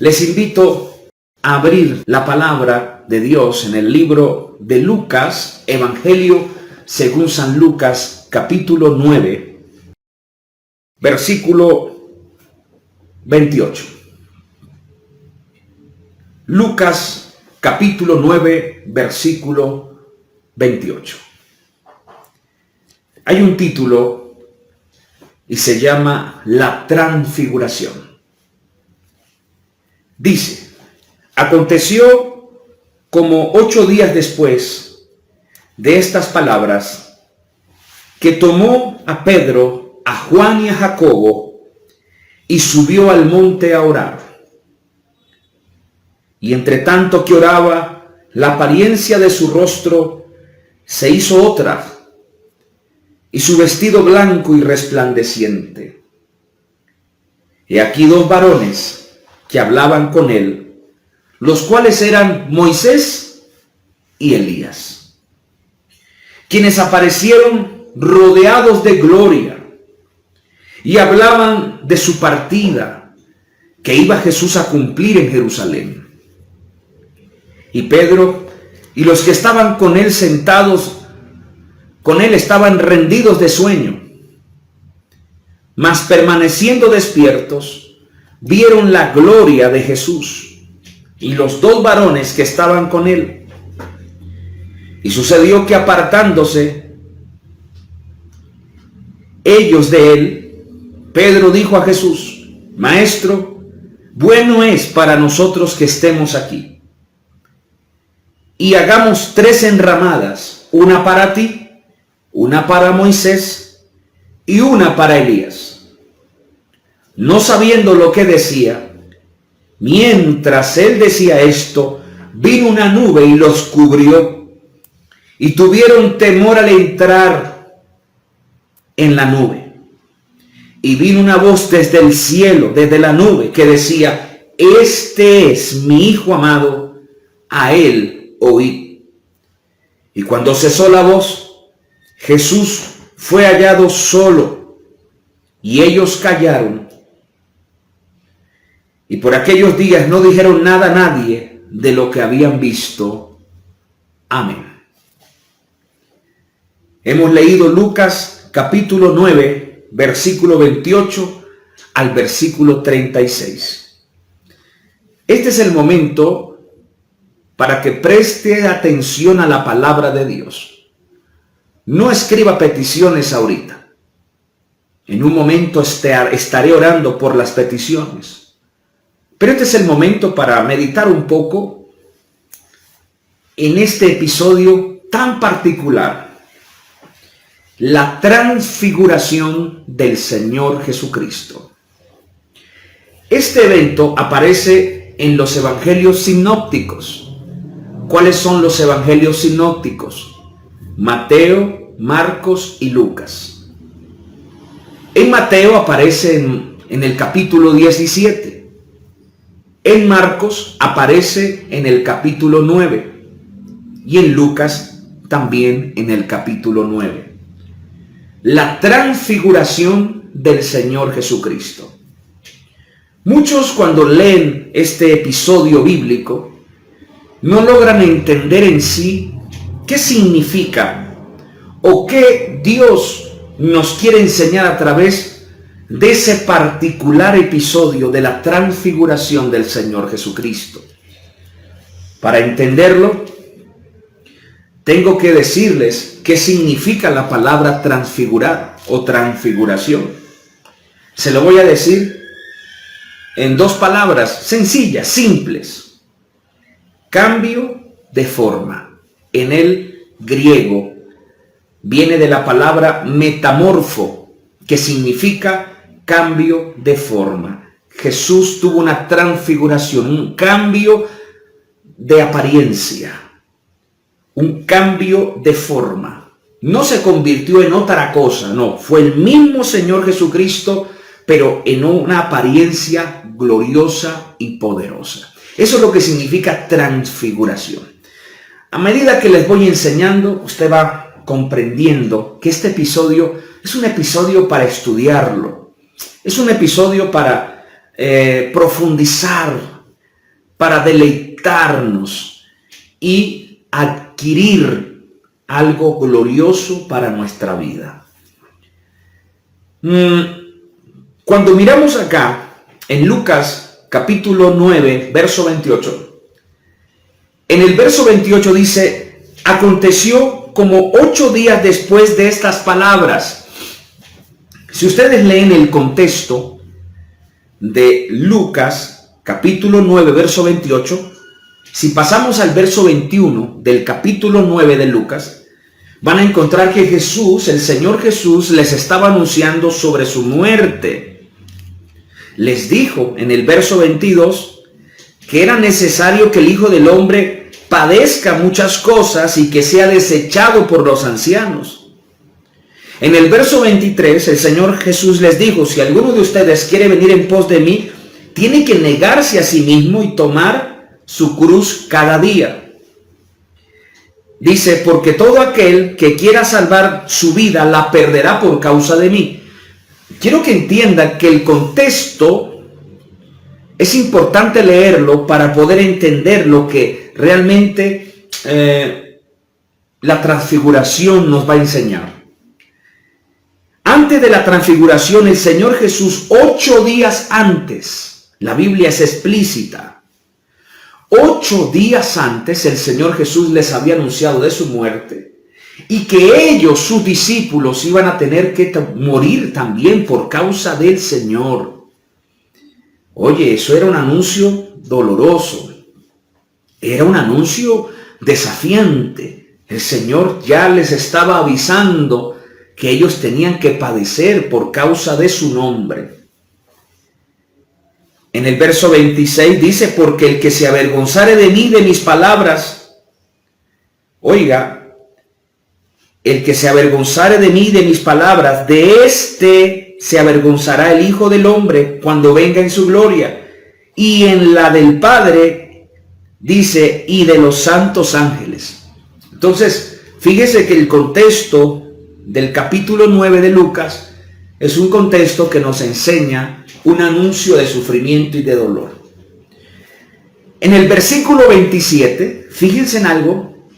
Les invito a abrir la palabra de Dios en el libro de Lucas, Evangelio según San Lucas, capítulo 9, versículo 28. Lucas, capítulo 9, versículo 28. Hay un título y se llama La Transfiguración. Dice: aconteció como 8 días después de estas palabras, que tomó a Pedro, a Juan y a Jacobo, y subió al monte a orar. Y entre tanto que oraba, la apariencia de su rostro se hizo otra, y su vestido blanco y resplandeciente. Y aquí 2 varones que hablaban con él, los cuales eran Moisés y Elías, quienes aparecieron rodeados de gloria y hablaban de su partida que iba Jesús a cumplir en Jerusalén. Y Pedro y los que estaban con él sentados con él estaban rendidos de sueño, mas permaneciendo despiertos, vieron la gloria de Jesús y los 2 varones que estaban con él. Y sucedió que apartándose ellos de él, Pedro dijo a Jesús: Maestro, bueno es para nosotros que estemos aquí, y hagamos 3 enramadas, una para ti, una para Moisés y una para Elías. No sabiendo lo que decía, mientras él decía esto, vino una nube y los cubrió, y tuvieron temor al entrar en la nube. Y vino una voz desde el cielo, desde la nube, que decía: Este es mi Hijo amado, a él oíd. Y cuando cesó la voz, Jesús fue hallado solo, y ellos callaron. Y por aquellos días no dijeron nada a nadie de lo que habían visto. Amén. Hemos leído Lucas capítulo 9, versículo 28 al versículo 36. Este es el momento para que preste atención a la palabra de Dios. No escriba peticiones ahorita. En un momento estaré orando por las peticiones. Pero este es el momento para meditar un poco en este episodio tan particular, la transfiguración del Señor Jesucristo. Este evento aparece en los evangelios sinópticos. ¿Cuáles son los evangelios sinópticos? Mateo, Marcos y Lucas. En Mateo aparece en el capítulo 17. En Marcos aparece en el capítulo 9 y en Lucas también en el capítulo 9. La transfiguración del Señor Jesucristo. Muchos, cuando leen este episodio bíblico, no logran entender en sí qué significa o qué Dios nos quiere enseñar a través de ese particular episodio de la transfiguración del Señor Jesucristo. Para entenderlo, tengo que decirles qué significa la palabra transfigurar o transfiguración. Se lo voy a decir en 2 palabras sencillas, simples. Cambio de forma. En el griego viene de la palabra metamorfo, que significa cambio de forma. Jesús tuvo una transfiguración, un cambio de apariencia, un cambio de forma. No se convirtió en otra cosa, no, fue el mismo Señor Jesucristo, pero en una apariencia gloriosa y poderosa. Eso es lo que significa transfiguración. A medida que les voy enseñando, usted va comprendiendo que este episodio es un episodio para estudiarlo. Es un episodio para profundizar para deleitarnos y adquirir algo glorioso para nuestra vida. Cuando miramos acá en Lucas capítulo 9, verso 28, en el verso 28 dice: aconteció como 8 días después de estas palabras. Si ustedes leen el contexto de Lucas capítulo 9, verso 28, si pasamos al verso 21 del capítulo 9 de Lucas, van a encontrar que Jesús, el Señor Jesús, les estaba anunciando sobre su muerte. Les dijo en el verso 22 que era necesario que el Hijo del Hombre padezca muchas cosas y que sea desechado por los ancianos. En el verso 23, el Señor Jesús les dijo: si alguno de ustedes quiere venir en pos de mí, tiene que negarse a sí mismo y tomar su cruz cada día. Dice: porque todo aquel que quiera salvar su vida la perderá por causa de mí. Quiero que entiendan que el contexto es importante leerlo para poder entender lo que realmente la transfiguración nos va a enseñar. Antes de la transfiguración, el Señor Jesús, 8 días antes, la Biblia es explícita, 8 días antes el Señor Jesús les había anunciado de su muerte y que ellos, sus discípulos, iban a tener que morir también por causa del Señor. Oye, eso era un anuncio doloroso, era un anuncio desafiante. El Señor ya les estaba avisando que ellos tenían que padecer por causa de su nombre. En el verso 26 dice: porque el que se avergonzare de mí, de mis palabras, oiga, el que se avergonzare de mí, de mis palabras, de éste se avergonzará el Hijo del Hombre cuando venga en su gloria, y en la del Padre, dice, y de los santos ángeles. Entonces, fíjese que el contexto del capítulo 9 de Lucas es un contexto que nos enseña un anuncio de sufrimiento y de dolor. En el versículo 27, fíjense en algo: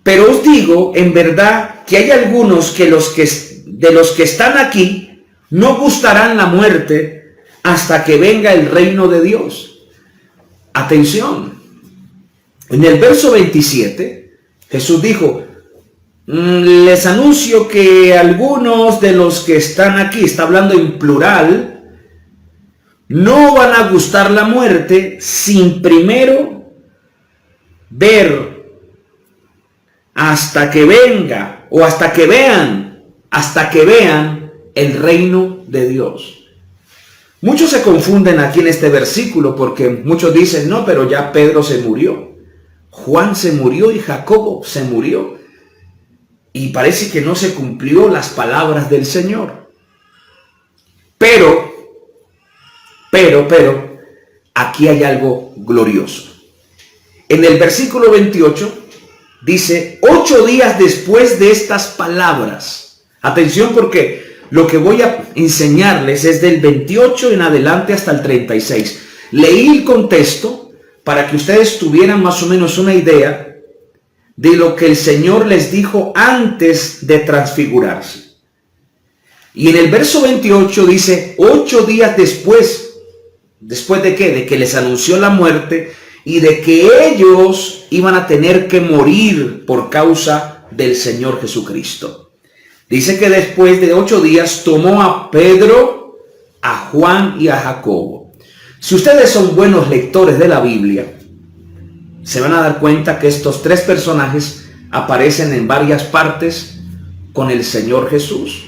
pero os digo en verdad que hay algunos de los que están aquí no gustarán la muerte hasta que venga el reino de Dios. Atención, en el verso 27, Jesús dijo: les anuncio que algunos de los que están aquí, está hablando en plural, no van a gustar la muerte sin primero ver hasta que venga, o hasta que vean el reino de Dios. Muchos se confunden aquí en este versículo porque muchos dicen: no, pero ya Pedro se murió, Juan se murió y Jacobo se murió, y parece que no se cumplió las palabras del Señor. Pero, aquí hay algo glorioso. En el versículo 28 dice: 8 días después de estas palabras. Atención, porque lo que voy a enseñarles es del 28 en adelante hasta el 36. Leí el contexto para que ustedes tuvieran más o menos una idea de lo que el Señor les dijo antes de transfigurarse. Y en el verso 28 dice: 8 días después. ¿Después de qué? De que les anunció la muerte y de que ellos iban a tener que morir por causa del Señor Jesucristo. Dice que después de 8 días tomó a Pedro, a Juan y a Jacobo. Si ustedes son buenos lectores de la Biblia, se van a dar cuenta que estos 3 personajes aparecen en varias partes con el Señor Jesús.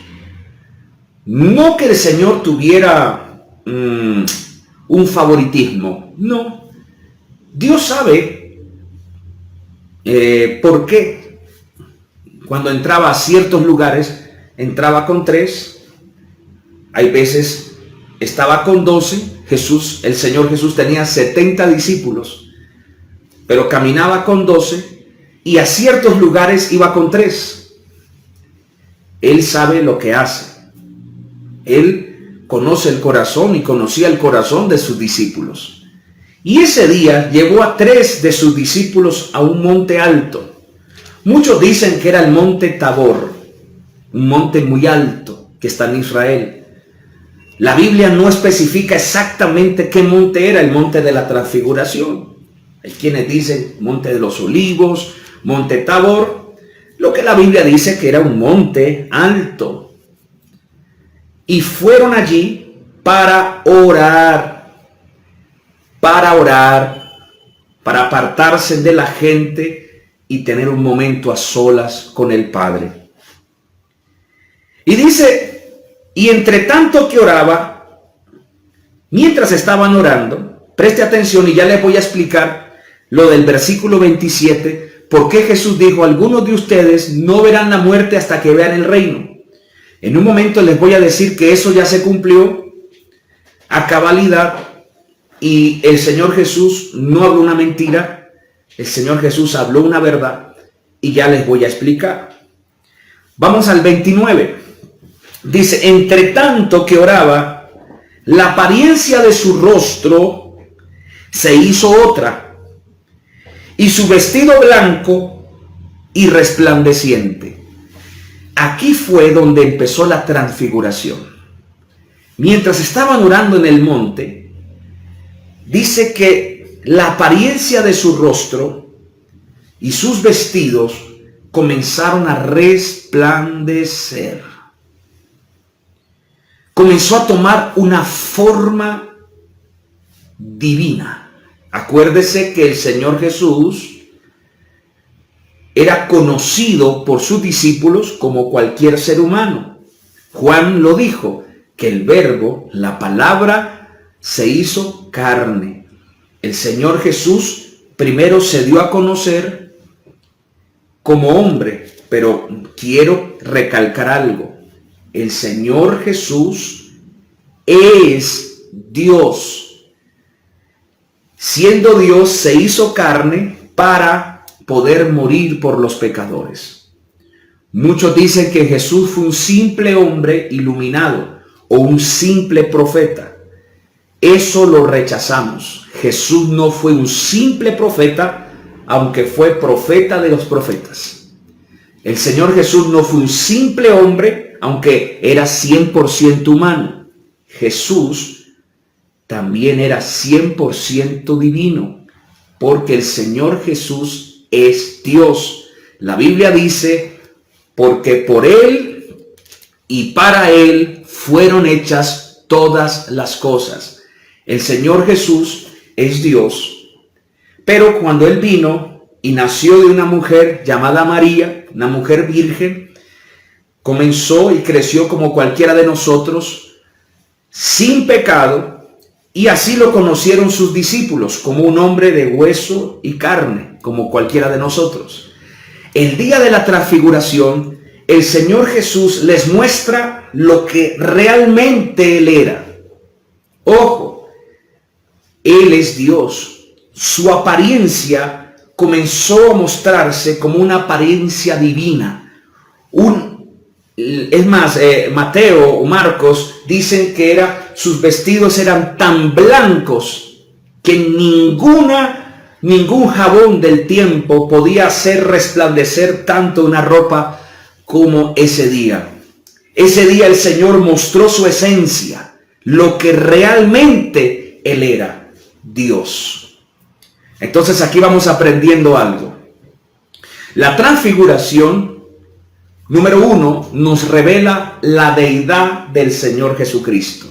No que el Señor tuviera un favoritismo, no. Dios sabe por qué cuando entraba a ciertos lugares entraba con 3, hay veces estaba con 12. Jesús, el Señor Jesús, tenía 70 discípulos, pero caminaba con 12 y a ciertos lugares iba con 3. Él sabe lo que hace. Él conoce el corazón y conocía el corazón de sus discípulos. Y ese día llevó a 3 de sus discípulos a un monte alto. Muchos dicen que era el monte Tabor, un monte muy alto que está en Israel. La Biblia no especifica exactamente qué monte era, el monte de la Transfiguración. Hay quienes dicen monte de los Olivos, monte Tabor. Lo que la Biblia dice que era un monte alto. Y fueron allí para orar, para apartarse de la gente y tener un momento a solas con el Padre. Y dice, y entre tanto que oraba, mientras estaban orando, preste atención y ya les voy a explicar lo del versículo 27, por qué Jesús dijo, algunos de ustedes no verán la muerte hasta que vean el reino. En un momento les voy a decir que eso ya se cumplió a cabalidad y el Señor Jesús no habló una mentira, el Señor Jesús habló una verdad y ya les voy a explicar. Vamos al 29. Dice, entre tanto que oraba, la apariencia de su rostro se hizo otra y su vestido blanco y resplandeciente. Aquí fue donde empezó la transfiguración. Mientras estaban orando en el monte, dice que la apariencia de su rostro y sus vestidos comenzaron a resplandecer. Comenzó a tomar una forma divina. Acuérdese que el Señor Jesús era conocido por sus discípulos como cualquier ser humano. Juan lo dijo, que el verbo, la palabra, se hizo carne. El Señor Jesús primero se dio a conocer como hombre, pero quiero recalcar algo. El Señor Jesús es Dios. Siendo Dios, se hizo carne para poder morir por los pecadores. Muchos dicen que Jesús fue un simple hombre iluminado o un simple profeta. Eso lo rechazamos. Jesús no fue un simple profeta, aunque fue profeta de los profetas. El Señor Jesús no fue un simple hombre, aunque era 100% humano. Jesús también era 100% divino, porque el Señor Jesús es Dios. La Biblia dice, porque por Él y para Él fueron hechas todas las cosas. El Señor Jesús es Dios, pero cuando Él vino y nació de una mujer llamada María, una mujer virgen, comenzó y creció como cualquiera de nosotros, sin pecado, y así lo conocieron sus discípulos, como un hombre de hueso y carne, como cualquiera de nosotros. El día de la transfiguración, el Señor Jesús les muestra lo que realmente Él era. Ojo, Él es Dios. Su apariencia comenzó a mostrarse como una apariencia divina. Es más, Mateo o Marcos dicen que sus vestidos eran tan blancos que ningún jabón del tiempo podía hacer resplandecer tanto una ropa como ese día. Ese día el Señor mostró su esencia, lo que realmente Él era, Dios. Entonces aquí vamos aprendiendo algo. La transfiguración, número 1, nos revela la deidad del Señor Jesucristo.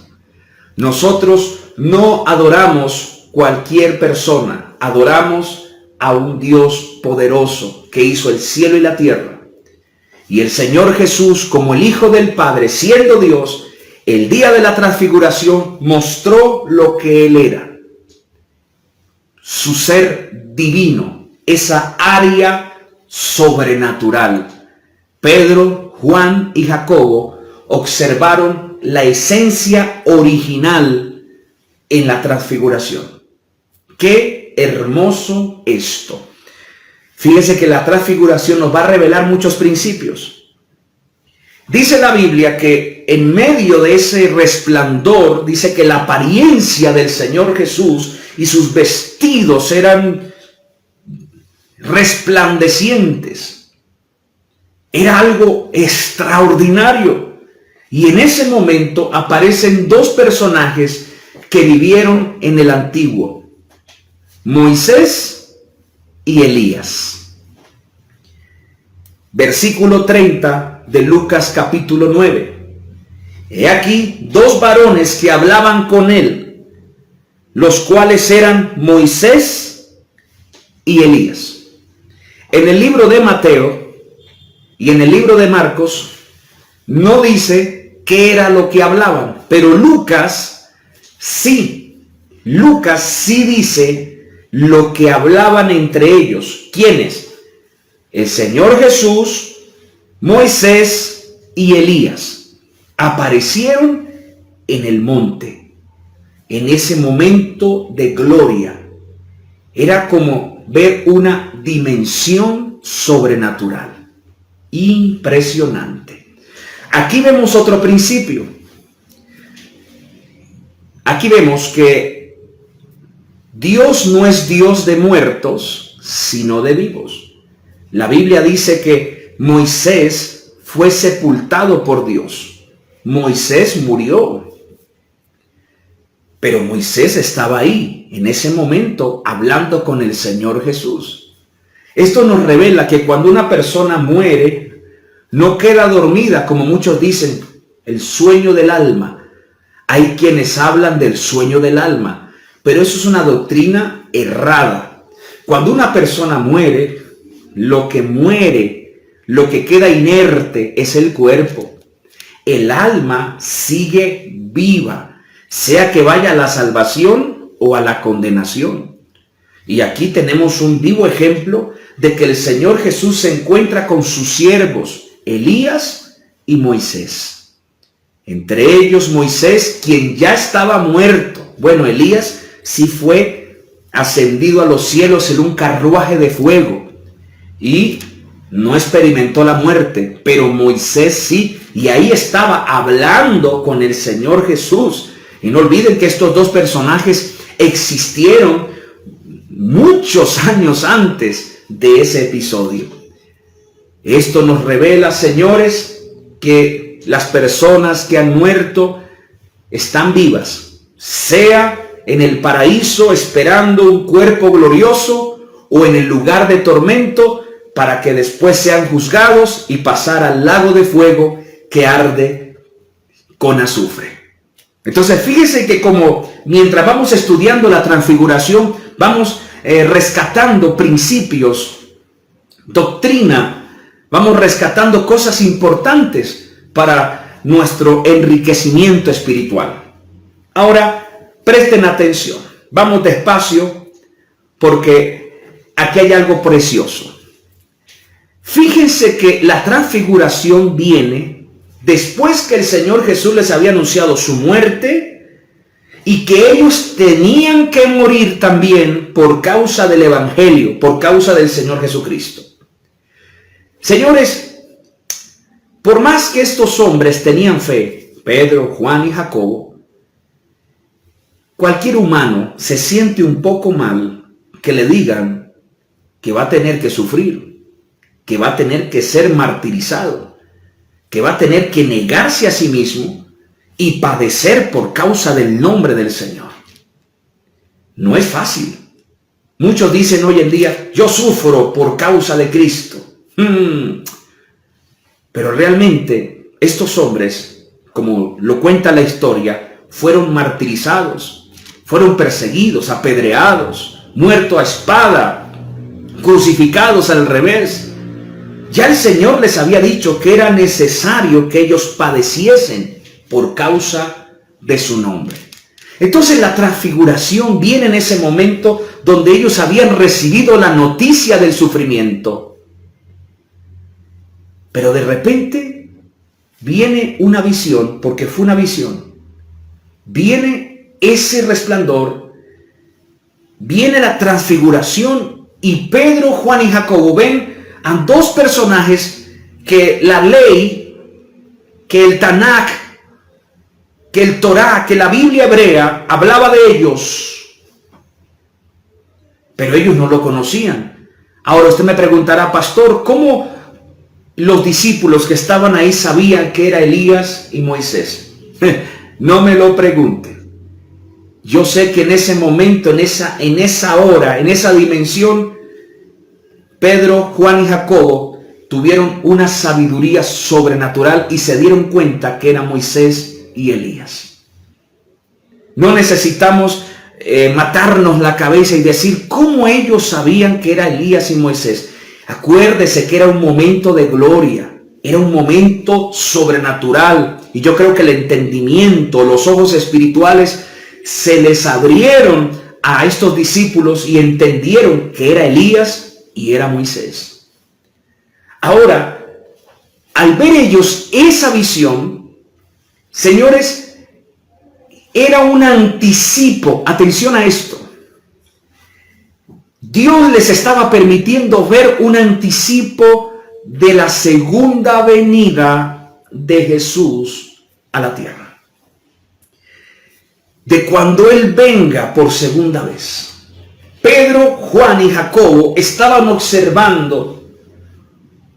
Nosotros no adoramos cualquier persona, adoramos a un Dios poderoso que hizo el cielo y la tierra. Y el Señor Jesús, como el Hijo del Padre, siendo Dios, el día de la transfiguración mostró lo que Él era. Su ser divino, esa área sobrenatural. Pedro, Juan y Jacobo observaron la esencia original en la transfiguración. ¡Qué hermoso esto! Fíjese que la transfiguración nos va a revelar muchos principios. Dice la Biblia que en medio de ese resplandor, dice que la apariencia del Señor Jesús y sus vestidos eran resplandecientes. Era algo extraordinario. Y en ese momento aparecen dos personajes que vivieron en el antiguo: Moisés y Elías. Versículo 30 de Lucas capítulo 9. He aquí dos varones que hablaban con él, los cuales eran Moisés y Elías. En el libro de Mateo y en el libro de Marcos no dice qué era lo que hablaban, pero Lucas sí dice lo que hablaban entre ellos. ¿Quiénes? El Señor Jesús, Moisés y Elías aparecieron en el monte, en ese momento de gloria. Era como ver una dimensión sobrenatural, impresionante. Aquí vemos otro principio. Aquí vemos que Dios no es Dios de muertos, sino de vivos. La Biblia dice que Moisés fue sepultado por Dios. Moisés murió, pero Moisés estaba ahí en ese momento hablando con el Señor Jesús. Esto nos revela que cuando una persona muere, no queda dormida, como muchos dicen, el sueño del alma. Hay quienes hablan del sueño del alma, pero eso es una doctrina errada. Cuando una persona muere, lo que queda inerte es el cuerpo. El alma sigue viva, sea que vaya a la salvación o a la condenación. Y aquí tenemos un vivo ejemplo de que el Señor Jesús se encuentra con sus siervos, Elías y Moisés. Entre ellos Moisés, quien ya estaba muerto. Bueno, Elías sí fue ascendido a los cielos en un carruaje de fuego y no experimentó la muerte, pero Moisés sí, y ahí estaba hablando con el Señor Jesús. Y no olviden que estos dos personajes existieron muchos años antes de ese episodio. Esto nos revela, señores, que las personas que han muerto están vivas, sea en el paraíso esperando un cuerpo glorioso o en el lugar de tormento, para que después sean juzgados y pasar al lago de fuego que arde con azufre. Entonces fíjese que como mientras vamos estudiando la transfiguración, vamos rescatando principios, doctrina, vamos rescatando cosas importantes para nuestro enriquecimiento espiritual. Ahora, presten atención, vamos despacio porque aquí hay algo precioso. Fíjense que la transfiguración viene después que el Señor Jesús les había anunciado su muerte y que ellos tenían que morir también por causa del Evangelio, por causa del Señor Jesucristo. Señores, por más que estos hombres tenían fe, Pedro, Juan y Jacobo, cualquier humano se siente un poco mal que le digan que va a tener que sufrir, que va a tener que ser martirizado, que va a tener que negarse a sí mismo y padecer por causa del nombre del Señor. No es fácil. Muchos dicen hoy en día, yo sufro por causa de Cristo. Pero realmente estos hombres, como lo cuenta la historia, fueron martirizados, fueron perseguidos, apedreados, muertos a espada, crucificados al revés. Ya el Señor les había dicho que era necesario que ellos padeciesen por causa de su nombre. Entonces la transfiguración viene en ese momento donde ellos habían recibido la noticia del sufrimiento. Pero de repente viene una visión, porque fue una visión. Viene ese resplandor, viene la transfiguración y Pedro, Juan y Jacobo ven a dos personajes que la ley, que el Tanakh, que el Torá, que la Biblia hebrea hablaba de ellos pero ellos no lo conocían. Ahora usted me preguntará, pastor, ¿cómo los discípulos que estaban ahí sabían que era Elías y Moisés? No me lo pregunte. Yo sé que en ese momento, en esa hora, en esa dimensión, Pedro, Juan y Jacobo tuvieron una sabiduría sobrenatural y se dieron cuenta que era Moisés y Elías. No necesitamos matarnos la cabeza y decir cómo ellos sabían que era Elías y Moisés. Acuérdese que era un momento de gloria, era un momento sobrenatural, y yo creo que el entendimiento, los ojos espirituales se les abrieron a estos discípulos y entendieron que era Elías y era Moisés. Ahora, al ver ellos esa visión, señores, era un anticipo. Atención a esto. Dios les estaba permitiendo ver un anticipo de la segunda venida de Jesús a la tierra. De cuando Él venga por segunda vez. Pedro, Juan y Jacobo estaban observando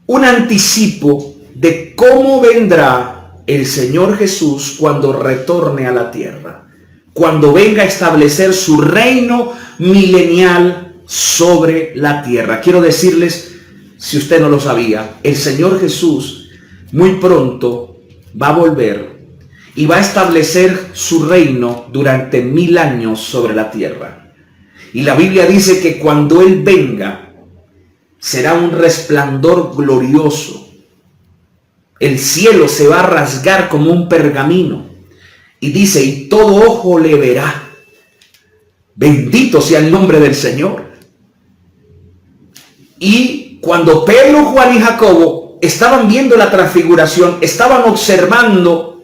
un anticipo de cómo vendrá el Señor Jesús cuando retorne a la tierra, cuando venga a establecer su reino milenial sobre la tierra. Quiero decirles, si usted no lo sabía, el Señor Jesús muy pronto va a volver y va a establecer su reino durante 1000 años sobre la tierra. Y la Biblia dice que cuando Él venga, será un resplandor glorioso. El cielo se va a rasgar como un pergamino. Y dice, y todo ojo le verá. Bendito sea el nombre del Señor. Y cuando Pedro, Juan y Jacobo estaban viendo la transfiguración, estaban observando,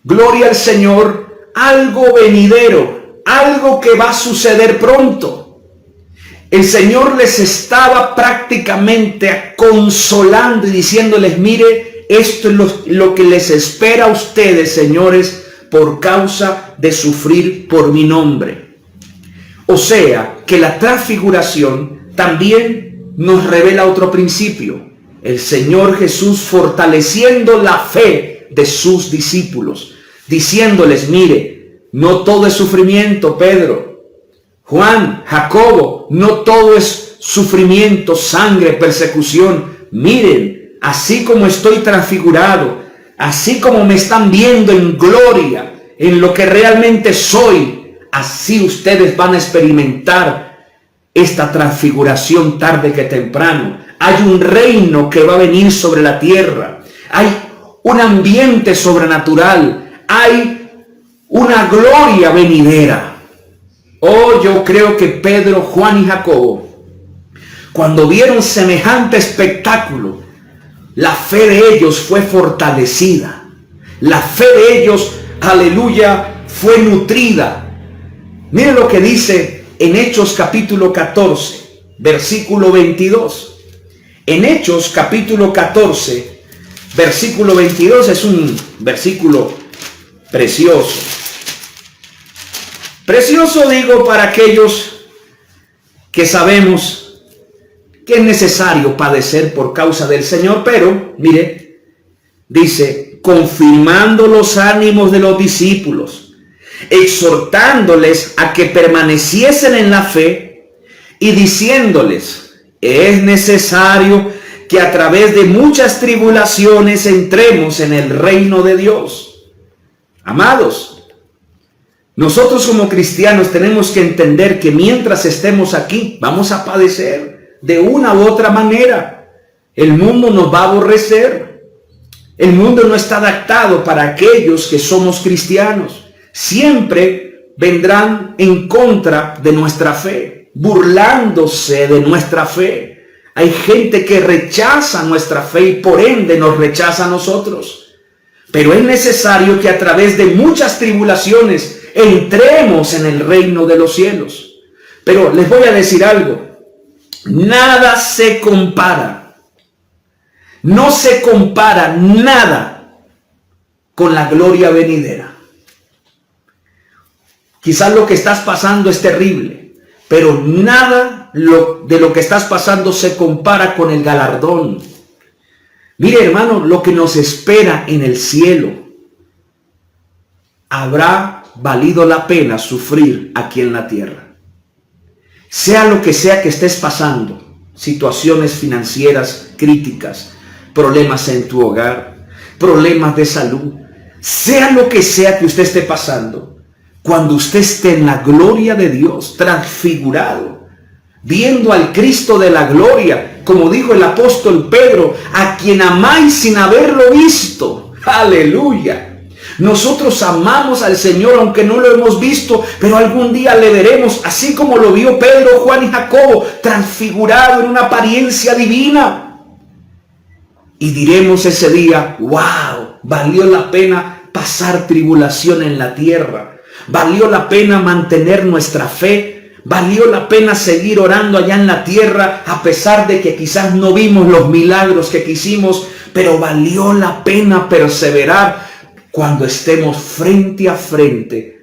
gloria al Señor, algo venidero, algo que va a suceder pronto. El Señor les estaba prácticamente consolando y diciéndoles, mire, esto es lo que les espera a ustedes, señores, por causa de sufrir por mi nombre. O sea, que la transfiguración también nos revela otro principio. El Señor Jesús fortaleciendo la fe de sus discípulos, diciéndoles, mire, no todo es sufrimiento, Pedro, Juan, Jacobo, no todo es sufrimiento, sangre, persecución. Miren, así como estoy transfigurado, así como me están viendo en gloria, en lo que realmente soy, así ustedes van a experimentar esta transfiguración tarde que temprano. Hay un reino que va a venir sobre la tierra. Hay un ambiente sobrenatural. Hay una gloria venidera. Oh, yo creo que Pedro, Juan y Jacobo, cuando vieron semejante espectáculo, la fe de ellos fue fortalecida. La fe de ellos, aleluya, fue nutrida. Miren lo que dice en Hechos capítulo 14, versículo 22. En Hechos capítulo 14, versículo 22 es un versículo precioso. Precioso digo para aquellos que sabemos que es necesario padecer por causa del Señor, pero mire, dice, confirmando los ánimos de los discípulos, exhortándoles a que permaneciesen en la fe y diciéndoles, es necesario que a través de muchas tribulaciones entremos en el reino de Dios. Amados, nosotros como cristianos tenemos que entender que mientras estemos aquí vamos a padecer de una u otra manera. El mundo nos va a aborrecer. El mundo no está adaptado para aquellos que somos cristianos. Siempre vendrán en contra de nuestra fe, burlándose de nuestra fe. Hay gente que rechaza nuestra fe y por ende nos rechaza a nosotros. Pero es necesario que a través de muchas tribulaciones entremos en el reino de los cielos. Pero les voy a decir algo. Nada se compara. No se compara nada con la gloria venidera. Quizás lo que estás pasando es terrible, pero nada de lo que estás pasando se compara con el galardón. Mire, hermano, lo que nos espera en el cielo. Habrá valido la pena sufrir aquí en la tierra. Sea lo que sea que estés pasando, situaciones financieras críticas, problemas en tu hogar, problemas de salud, sea lo que sea que usted esté pasando, cuando usted esté en la gloria de Dios, transfigurado, viendo al Cristo de la gloria, como dijo el apóstol Pedro, a quien amáis sin haberlo visto. Aleluya. Nosotros amamos al Señor aunque no lo hemos visto, pero algún día le veremos, así como lo vio Pedro, Juan y Jacobo, transfigurado en una apariencia divina. Y diremos ese día, wow, valió la pena pasar tribulación en la tierra, valió la pena mantener nuestra fe, valió la pena seguir orando allá en la tierra, a pesar de que quizás no vimos los milagros que quisimos, pero valió la pena perseverar cuando estemos frente a frente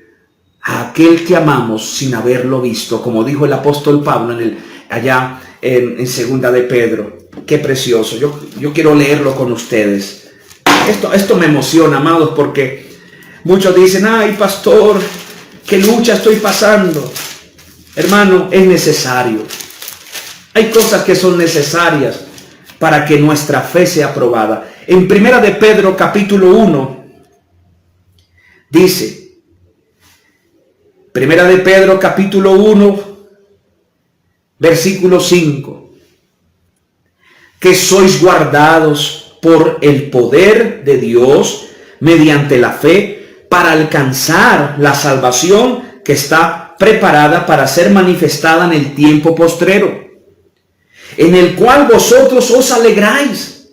a aquel que amamos sin haberlo visto, como dijo el apóstol Pablo allá en segunda de Pedro. Qué precioso. Yo quiero leerlo con ustedes. Esto me emociona, amados, porque muchos dicen, ay, pastor, qué lucha estoy pasando. Hermano, es necesario. Hay cosas que son necesarias para que nuestra fe sea probada. En primera de Pedro, capítulo 1, dice, primera de Pedro, capítulo 1, versículo 5, que sois guardados por el poder de Dios mediante la fe para alcanzar la salvación que está preparada para ser manifestada en el tiempo postrero, en el cual vosotros os alegráis,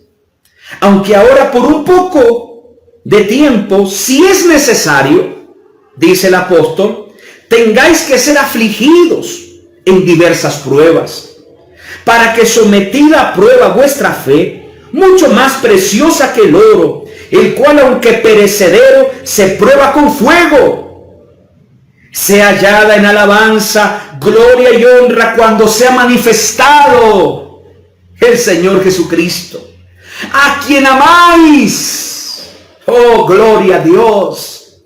aunque ahora por un poco de tiempo, si es necesario, dice el apóstol, tengáis que ser afligidos en diversas pruebas, para que sometida a prueba vuestra fe, mucho más preciosa que el oro, el cual aunque perecedero se prueba con fuego, sea hallada en alabanza, gloria y honra cuando sea manifestado el Señor Jesucristo, a quien amáis. Oh, gloria a Dios.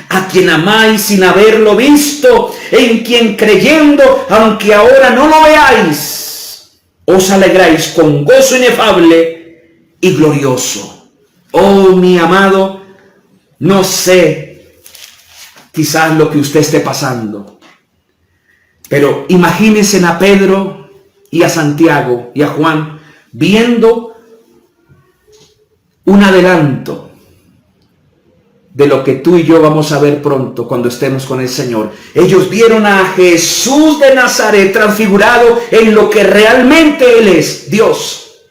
A quien amáis sin haberlo visto, en quien creyendo, aunque ahora no lo veáis, os alegráis con gozo inefable y glorioso. Oh, mi amado, no sé quizás lo que usted esté pasando, pero imagínense a Pedro y a Santiago y a Juan viendo un adelanto de lo que tú y yo vamos a ver pronto cuando estemos con el Señor. Ellos vieron a Jesús de Nazaret transfigurado en lo que realmente Él es, Dios,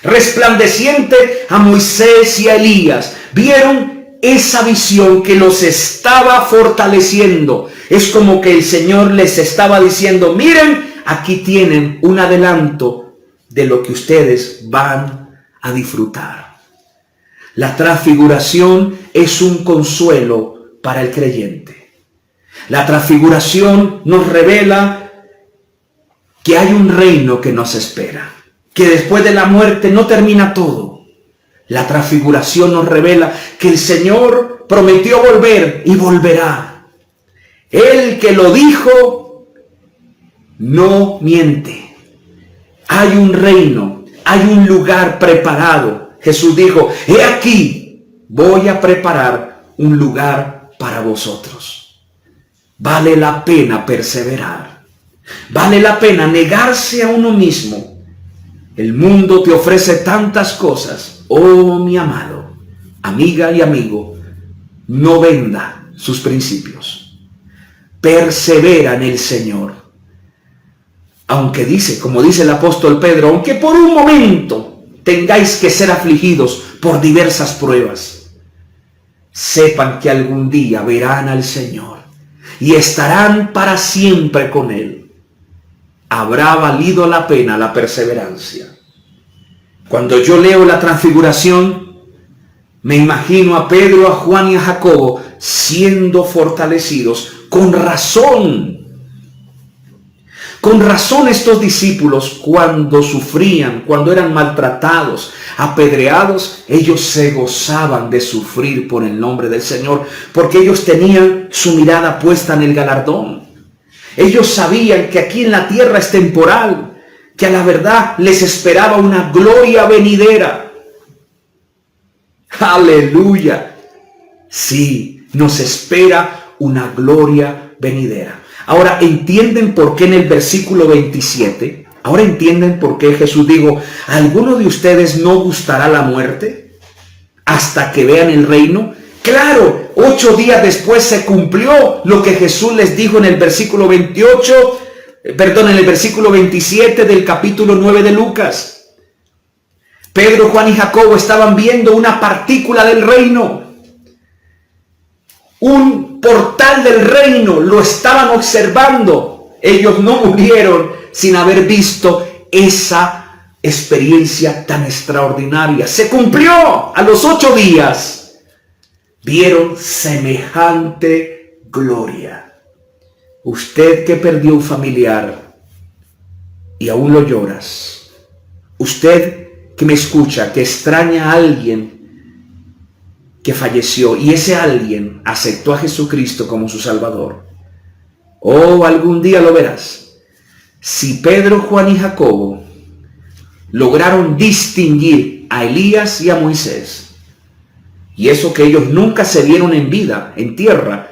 resplandeciente a Moisés y a Elías. Vieron esa visión que los estaba fortaleciendo. Es como que el Señor les estaba diciendo, miren, aquí tienen un adelanto de lo que ustedes van a disfrutar. La transfiguración es un consuelo para el creyente. La transfiguración nos revela que hay un reino que nos espera, que después de la muerte no termina todo. La transfiguración nos revela que el Señor prometió volver y volverá. El que lo dijo no miente. Hay un reino, hay un lugar preparado. Jesús dijo, he aquí, voy a preparar un lugar para vosotros. Vale la pena perseverar. Vale la pena negarse a uno mismo. El mundo te ofrece tantas cosas. Oh, mi amado, amiga y amigo, no venda sus principios. Persevera en el Señor. Aunque dice, como dice el apóstol Pedro, aunque por un momento tengáis que ser afligidos por diversas pruebas, sepan que algún día verán al Señor y estarán para siempre con Él. Habrá valido la pena la perseverancia. Cuando yo leo la transfiguración, me imagino a Pedro, a Juan y a Jacobo siendo fortalecidos con razón. Con razón estos discípulos, cuando sufrían, cuando eran maltratados, apedreados, ellos se gozaban de sufrir por el nombre del Señor, porque ellos tenían su mirada puesta en el galardón. Ellos sabían que aquí en la tierra es temporal, que a la verdad les esperaba una gloria venidera. Aleluya. Sí, nos espera una gloria venidera. Ahora entienden por qué en el versículo 27, ahora entienden por qué Jesús dijo, ¿a alguno de ustedes no gustará la muerte hasta que vean el reino? Claro, 8 días después se cumplió lo que Jesús les dijo en el versículo 27 del capítulo 9 de Lucas. Pedro, Juan y Jacobo estaban viendo una partícula del reino. Un portal del reino, lo estaban observando. Ellos no murieron sin haber visto esa experiencia tan extraordinaria. Se cumplió a los 8 días. Vieron semejante gloria. Usted que perdió un familiar y aún lo lloras. Usted que me escucha, que extraña a alguien que falleció y ese alguien aceptó a Jesucristo como su Salvador. Oh, algún día lo verás. Si Pedro, Juan y Jacobo lograron distinguir a Elías y a Moisés, y eso que ellos nunca se vieron en vida, en tierra,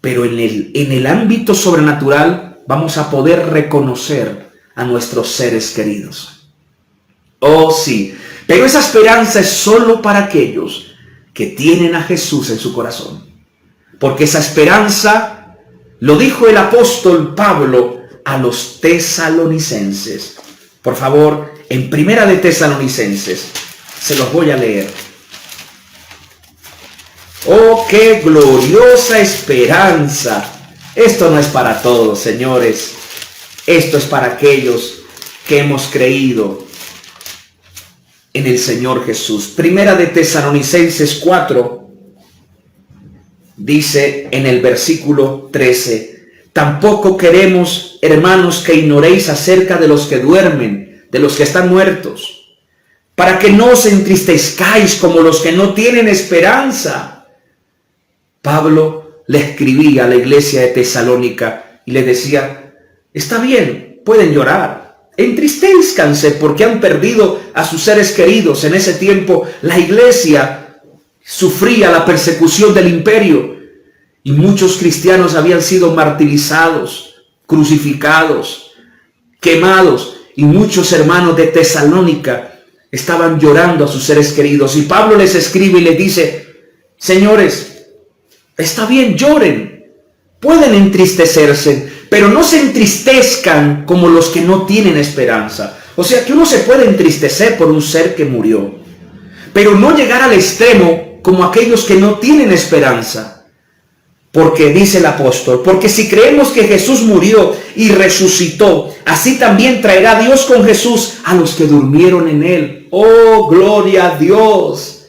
pero en el ámbito sobrenatural vamos a poder reconocer a nuestros seres queridos. Oh, sí, pero esa esperanza es solo para aquellos que tienen a Jesús en su corazón. Porque esa esperanza, lo dijo el apóstol Pablo a los tesalonicenses. Por favor, en Primera de Tesalonicenses, se los voy a leer. Oh, qué gloriosa esperanza. Esto no es para todos, señores. Esto es para aquellos que hemos creído en el Señor Jesús. Primera de Tesalonicenses 4 dice en el versículo 13: tampoco queremos, hermanos, que ignoréis acerca de los que duermen, de los que están muertos, para que no os entristezcáis como los que no tienen esperanza. Pablo le escribía a la iglesia de Tesalónica y le decía, está bien, pueden llorar, entristezcanse porque han perdido a sus seres queridos. En ese tiempo la iglesia sufría la persecución del imperio y muchos cristianos habían sido martirizados, crucificados, quemados, y muchos hermanos de Tesalónica estaban llorando a sus seres queridos. Y Pablo les escribe y les dice, señores, está bien, lloren, pueden entristecerse, pero no se entristezcan como los que no tienen esperanza. O sea que uno se puede entristecer por un ser que murió, pero no llegar al extremo como aquellos que no tienen esperanza. Porque dice el apóstol, porque si creemos que Jesús murió y resucitó, así también traerá Dios con Jesús a los que durmieron en él. Oh, gloria a Dios.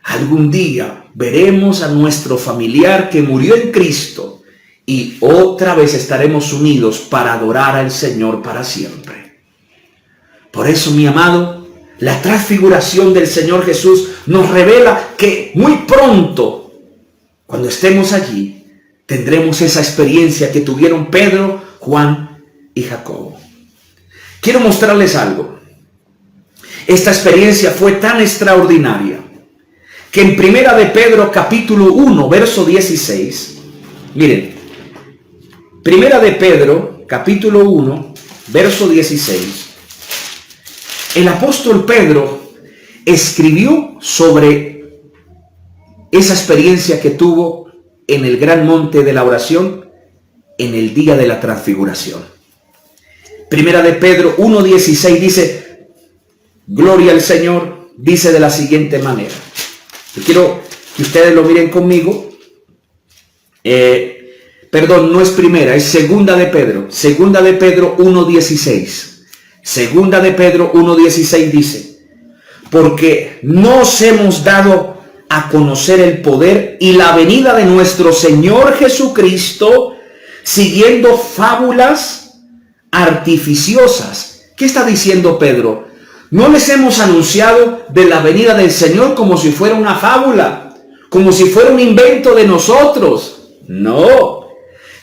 Algún día veremos a nuestro familiar que murió en Cristo y otra vez estaremos unidos para adorar al Señor para siempre. Por eso, mi amado, la transfiguración del Señor Jesús nos revela que muy pronto, cuando estemos allí, tendremos esa experiencia que tuvieron Pedro, Juan y Jacobo. Quiero mostrarles algo. Esta experiencia fue tan extraordinaria que en Primera de Pedro capítulo 1, verso 16, miren, Primera de Pedro capítulo 1, verso 16, el apóstol Pedro escribió sobre esa experiencia que tuvo en el gran monte de la oración en el día de la transfiguración. Primera de Pedro 1:16 dice, gloria al Señor, dice de la siguiente manera. Yo quiero que ustedes lo miren conmigo. Perdón, no es primera, es segunda de Pedro. Segunda de Pedro 1:16. Segunda de Pedro 1:16 dice, porque nos hemos dado a conocer el poder y la venida de nuestro Señor Jesucristo, siguiendo fábulas artificiosas. ¿Qué está diciendo Pedro? No les hemos anunciado de la venida del Señor como si fuera una fábula, como si fuera un invento de nosotros. No,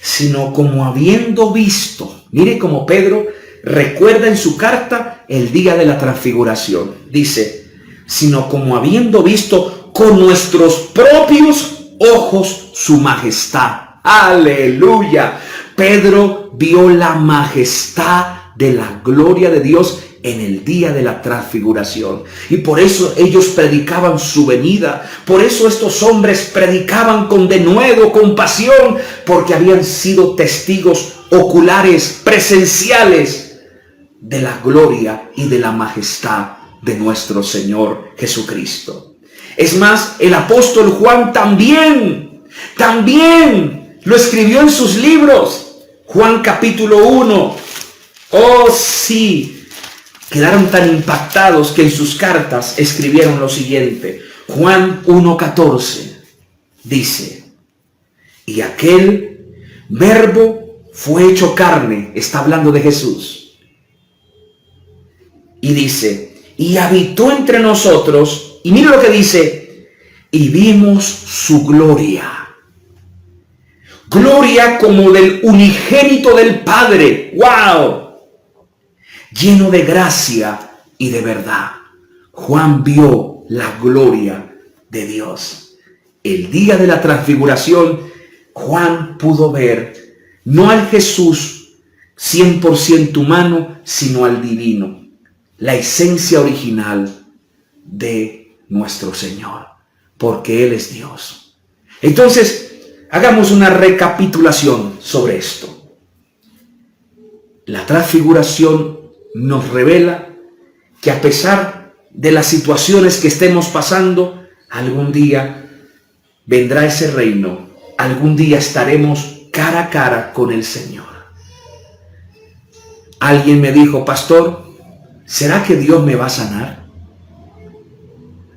sino como habiendo visto. Mire cómo Pedro recuerda en su carta el día de la transfiguración. Dice, sino como habiendo visto con nuestros propios ojos su majestad. ¡Aleluya! Pedro vio la majestad de la gloria de Dios en el día de la transfiguración. Y por eso ellos predicaban su venida. Por eso estos hombres predicaban con denuedo, con pasión, porque habían sido testigos oculares, presenciales de la gloria y de la majestad de nuestro Señor Jesucristo. Es más, el apóstol Juan también lo escribió en sus libros. Juan capítulo 1. Oh sí, quedaron tan impactados que en sus cartas escribieron lo siguiente. Juan 1:14 dice, y aquel verbo fue hecho carne, está hablando de Jesús, y dice, y habitó entre nosotros, y mira lo que dice, y vimos su gloria. Gloria como del unigénito del Padre. ¡Wow! Lleno de gracia y de verdad. Juan vio la gloria de Dios. El día de la transfiguración, Juan pudo ver no al Jesús 100% humano, sino al divino. La esencia original de nuestro Señor. Porque Él es Dios. Entonces, hagamos una recapitulación sobre esto. La transfiguración nos revela que a pesar de las situaciones que estemos pasando, algún día vendrá ese reino. Algún día estaremos cara a cara con el Señor. Alguien me dijo, pastor, ¿será que Dios me va a sanar?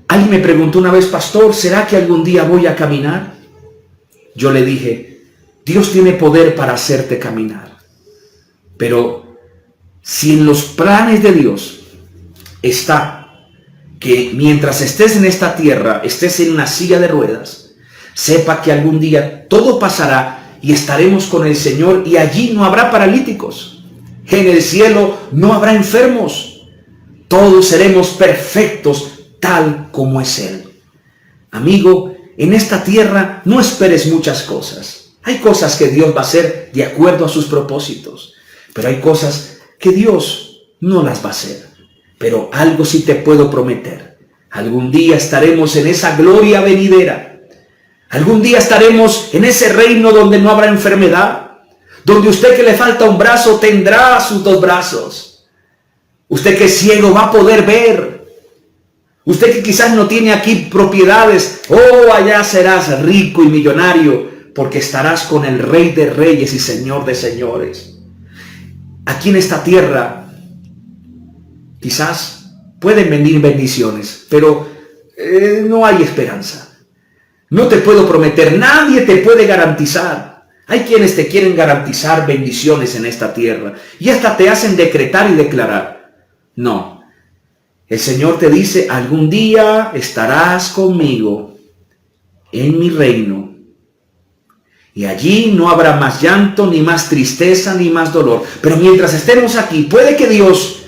Alguien me preguntó una vez, pastor, ¿será que algún día voy a caminar? Yo le dije, Dios tiene poder para hacerte caminar. Pero si en los planes de Dios está que mientras estés en esta tierra, estés en una silla de ruedas, sepa que algún día todo pasará y estaremos con el Señor y allí no habrá paralíticos. En el cielo no habrá enfermos. Todos seremos perfectos tal como es Él. Amigo, en esta tierra no esperes muchas cosas. Hay cosas que Dios va a hacer de acuerdo a sus propósitos. Pero hay cosas que Dios no las va a hacer. Pero algo sí te puedo prometer. Algún día estaremos en esa gloria venidera. Algún día estaremos en ese reino donde no habrá enfermedad. Donde usted que le falta un brazo tendrá sus dos brazos. Usted que es ciego va a poder ver. Usted que quizás no tiene aquí propiedades, allá serás rico y millonario, porque estarás con el Rey de Reyes y Señor de Señores. Aquí en esta tierra, quizás pueden venir bendiciones, pero no hay esperanza. No te puedo prometer, nadie te puede garantizar. Hay quienes te quieren garantizar bendiciones en esta tierra y hasta te hacen decretar y declarar. No. El Señor te dice, algún día estarás conmigo en mi reino. Y allí no habrá más llanto, ni más tristeza, ni más dolor. Pero mientras estemos aquí, puede que Dios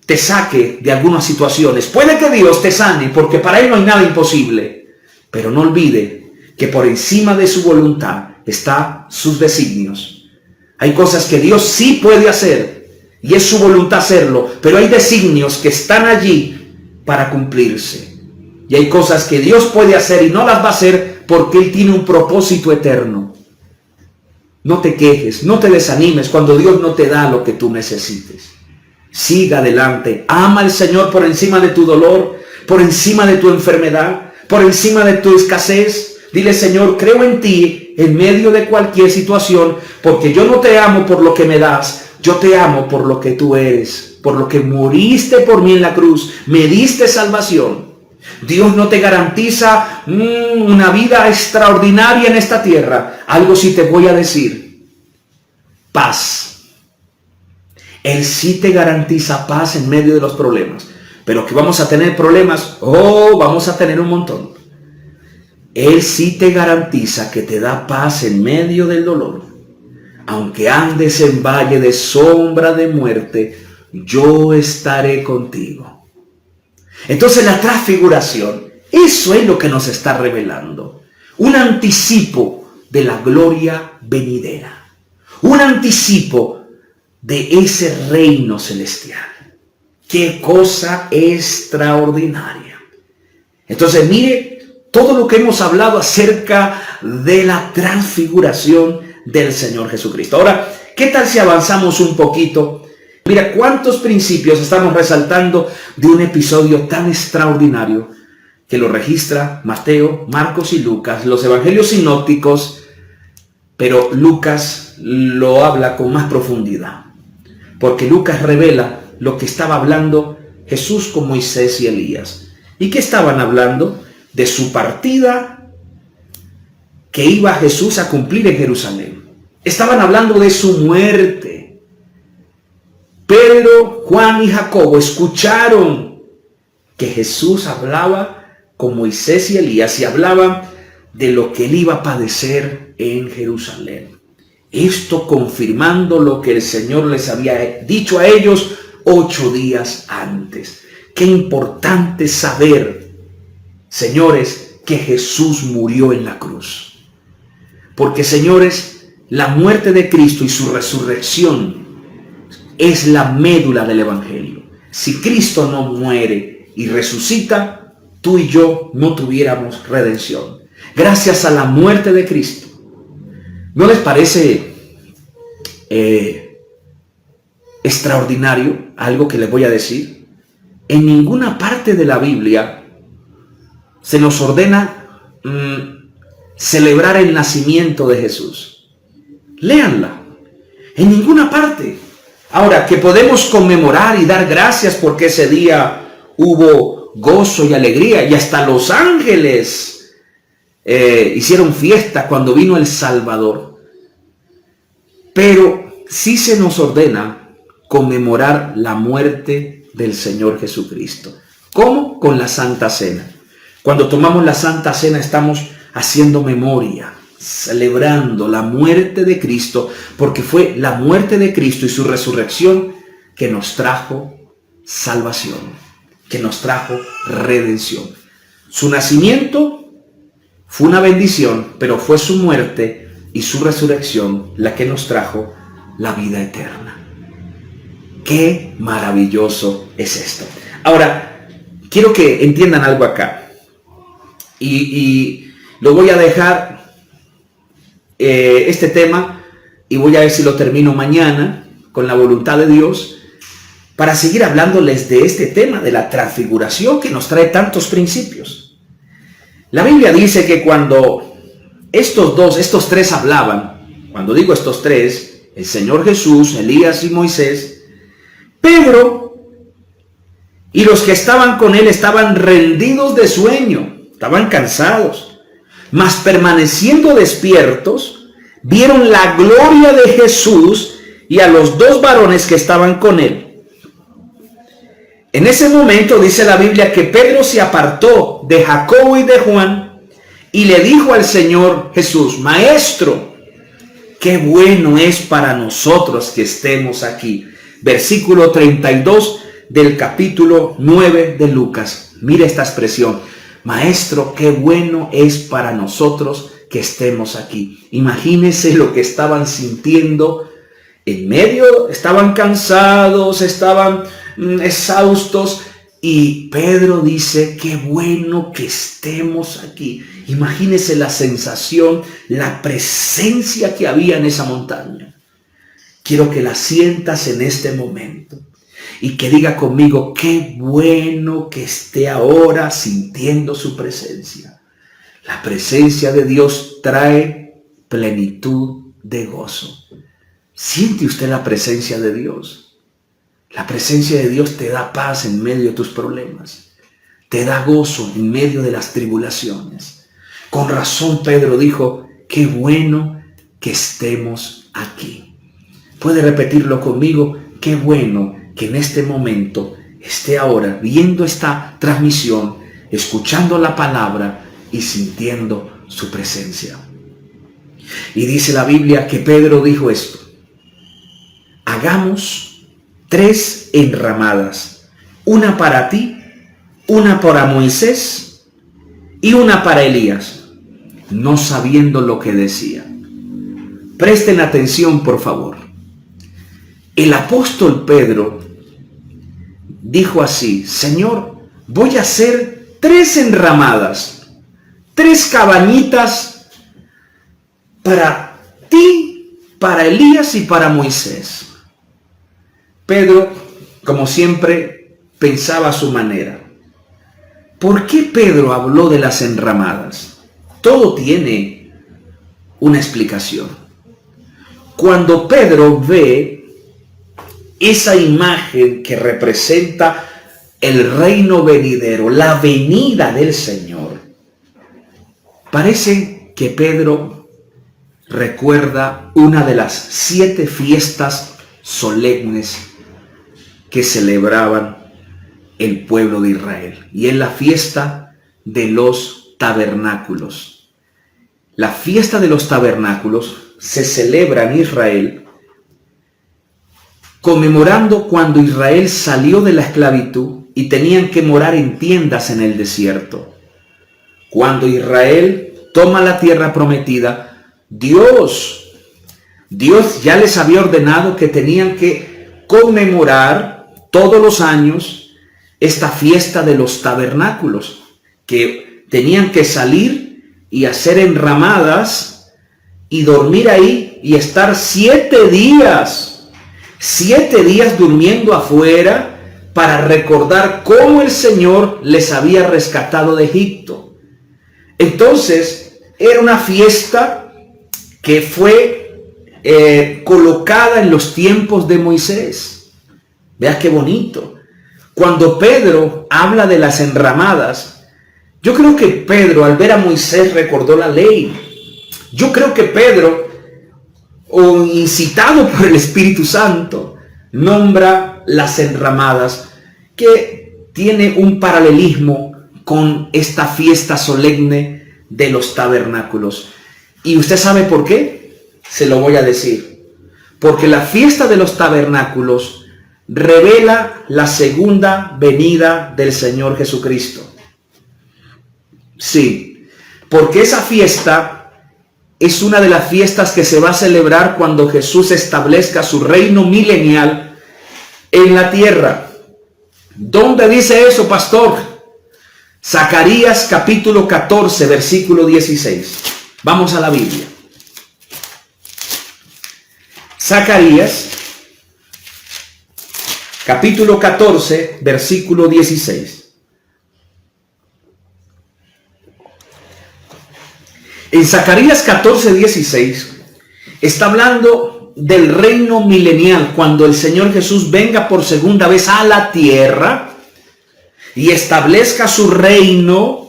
te saque de algunas situaciones. Puede que Dios te sane, porque para Él no hay nada imposible. Pero no olvide que por encima de su voluntad están sus designios. Hay cosas que Dios sí puede hacer. Y es su voluntad hacerlo, pero hay designios que están allí para cumplirse. Y hay cosas que Dios puede hacer y no las va a hacer porque Él tiene un propósito eterno. No te quejes, no te desanimes cuando Dios no te da lo que tú necesites. Siga adelante, ama al Señor por encima de tu dolor, por encima de tu enfermedad, por encima de tu escasez. Dile, Señor, creo en ti en medio de cualquier situación, porque yo no te amo por lo que me das. Yo te amo por lo que tú eres, por lo que moriste por mí en la cruz, me diste salvación. Dios no te garantiza una vida extraordinaria en esta tierra. Algo sí te voy a decir. Paz. Él sí te garantiza paz en medio de los problemas. Pero que vamos a tener problemas, vamos a tener un montón. Él sí te garantiza que te da paz en medio del dolor. Aunque andes en valle de sombra de muerte, yo estaré contigo. Entonces la transfiguración, eso es lo que nos está revelando. Un anticipo de la gloria venidera. Un anticipo de ese reino celestial. ¡Qué cosa extraordinaria! Entonces mire todo lo que hemos hablado acerca de la transfiguración del Señor Jesucristo. Ahora, ¿qué tal si avanzamos un poquito? Mira cuántos principios estamos resaltando de un episodio tan extraordinario que lo registra Mateo, Marcos y Lucas, los evangelios sinópticos, pero Lucas lo habla con más profundidad, porque Lucas revela lo que estaba hablando Jesús con Moisés y Elías. ¿Y qué estaban hablando? De su partida que iba Jesús a cumplir en Jerusalén. Estaban hablando de su muerte. Pedro, Juan y Jacobo escucharon que Jesús hablaba con Moisés y Elías y hablaban de lo que él iba a padecer en Jerusalén. Esto confirmando lo que el Señor les había dicho a ellos 8 días antes. Qué importante saber, señores, que Jesús murió en la cruz. Porque, señores, la muerte de Cristo y su resurrección es la médula del Evangelio. Si Cristo no muere y resucita, tú y yo no tuviéramos redención. Gracias a la muerte de Cristo. ¿No les parece extraordinario algo que les voy a decir? En ninguna parte de la Biblia se nos ordena celebrar el nacimiento de Jesús. Léanla. En ninguna parte. Ahora, que podemos conmemorar y dar gracias porque ese día hubo gozo y alegría y hasta los ángeles hicieron fiesta cuando vino el Salvador. Pero sí se nos ordena conmemorar la muerte del Señor Jesucristo. ¿Cómo? Con la Santa Cena. Cuando tomamos la Santa Cena estamos haciendo memoria, celebrando la muerte de Cristo, porque fue la muerte de Cristo y su resurrección que nos trajo salvación, que nos trajo redención. Su nacimiento fue una bendición, pero fue su muerte y su resurrección la que nos trajo la vida eterna. Qué maravilloso es esto. Ahora, quiero que entiendan algo acá. Y lo voy a dejar este tema y voy a ver si lo termino mañana con la voluntad de Dios para seguir hablándoles de este tema de la transfiguración que nos trae tantos principios. La Biblia dice que cuando estos tres hablaban, cuando digo estos tres, el Señor Jesús, Elías y Moisés, Pedro y los que estaban con él estaban rendidos de sueño, estaban cansados, mas permaneciendo despiertos, vieron la gloria de Jesús y a los 2 varones que estaban con él. En ese momento dice la Biblia que Pedro se apartó de Jacobo y de Juan y le dijo al Señor Jesús: Maestro, qué bueno es para nosotros que estemos aquí. Versículo 32 del capítulo 9 de Lucas. Mire esta expresión: Maestro, qué bueno es para nosotros que estemos aquí. Imagínense lo que estaban sintiendo. En medio estaban cansados, estaban exhaustos. Y Pedro dice: qué bueno que estemos aquí. Imagínense la sensación, la presencia que había en esa montaña. Quiero que la sientas en este momento y que diga conmigo: qué bueno que esté ahora sintiendo su presencia. La presencia de Dios trae plenitud de gozo. ¿Siente usted la presencia de Dios? La presencia de Dios te da paz en medio de tus problemas. Te da gozo en medio de las tribulaciones. Con razón Pedro dijo: qué bueno que estemos aquí. ¿Puede repetirlo conmigo? qué bueno que en este momento esté ahora viendo esta transmisión, escuchando la palabra y sintiendo su presencia. Y dice la Biblia que Pedro dijo esto: hagamos 3 enramadas, una para ti, una para Moisés y una para Elías, no sabiendo lo que decía. Presten atención, por favor. El apóstol Pedro dijo así: Señor, voy a hacer 3 enramadas, 3 cabañitas para ti, para Elías y para Moisés. Pedro, como siempre, pensaba a su manera. ¿Por qué Pedro habló de las enramadas? Todo tiene una explicación. Cuando Pedro ve esa imagen que representa el reino venidero, la venida del Señor, parece que Pedro recuerda una de las 7 fiestas solemnes que celebraban el pueblo de Israel, y es la fiesta de los tabernáculos. La fiesta de los tabernáculos se celebra en Israel conmemorando cuando Israel salió de la esclavitud y tenían que morar en tiendas en el desierto. Cuando Israel toma la tierra prometida, Dios ya les había ordenado que tenían que conmemorar todos los años esta fiesta de los tabernáculos, que tenían que salir y hacer enramadas y dormir ahí y estar 7 días durmiendo afuera para recordar cómo el Señor les había rescatado de Egipto. Entonces, era una fiesta que fue colocada en los tiempos de Moisés. Vea qué bonito. Cuando Pedro habla de las enramadas, yo creo que Pedro, al ver a Moisés, recordó la ley. Yo creo que Pedro, o incitado por el Espíritu Santo, nombra las enramadas, que tiene un paralelismo con esta fiesta solemne de los tabernáculos. ¿Y usted sabe por qué? Se lo voy a decir. Porque la fiesta de los tabernáculos revela la segunda venida del Señor Jesucristo. Sí, porque esa fiesta es una de las fiestas que se va a celebrar cuando Jesús establezca su reino milenial en la tierra. ¿Dónde dice eso, pastor? Zacarías capítulo 14, versículo 16. Vamos a la Biblia. Zacarías capítulo 14, versículo 16. En Zacarías 14, 16 está hablando del reino milenial, cuando el Señor Jesús venga por segunda vez a la tierra y establezca su reino.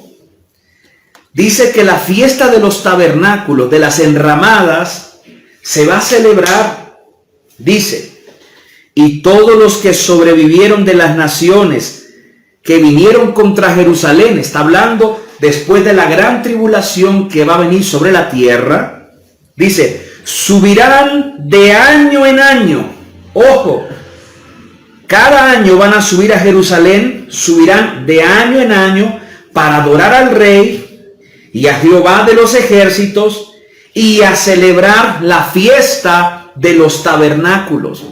Dice que la fiesta de los tabernáculos, de las enramadas, se va a celebrar, dice, y todos los que sobrevivieron de las naciones que vinieron contra Jerusalén, está hablando después de la gran tribulación que va a venir sobre la tierra, dice, subirán de año en año. Ojo, cada año van a subir a Jerusalén, subirán de año en año para adorar al Rey y a Jehová de los ejércitos y a celebrar la fiesta de los tabernáculos.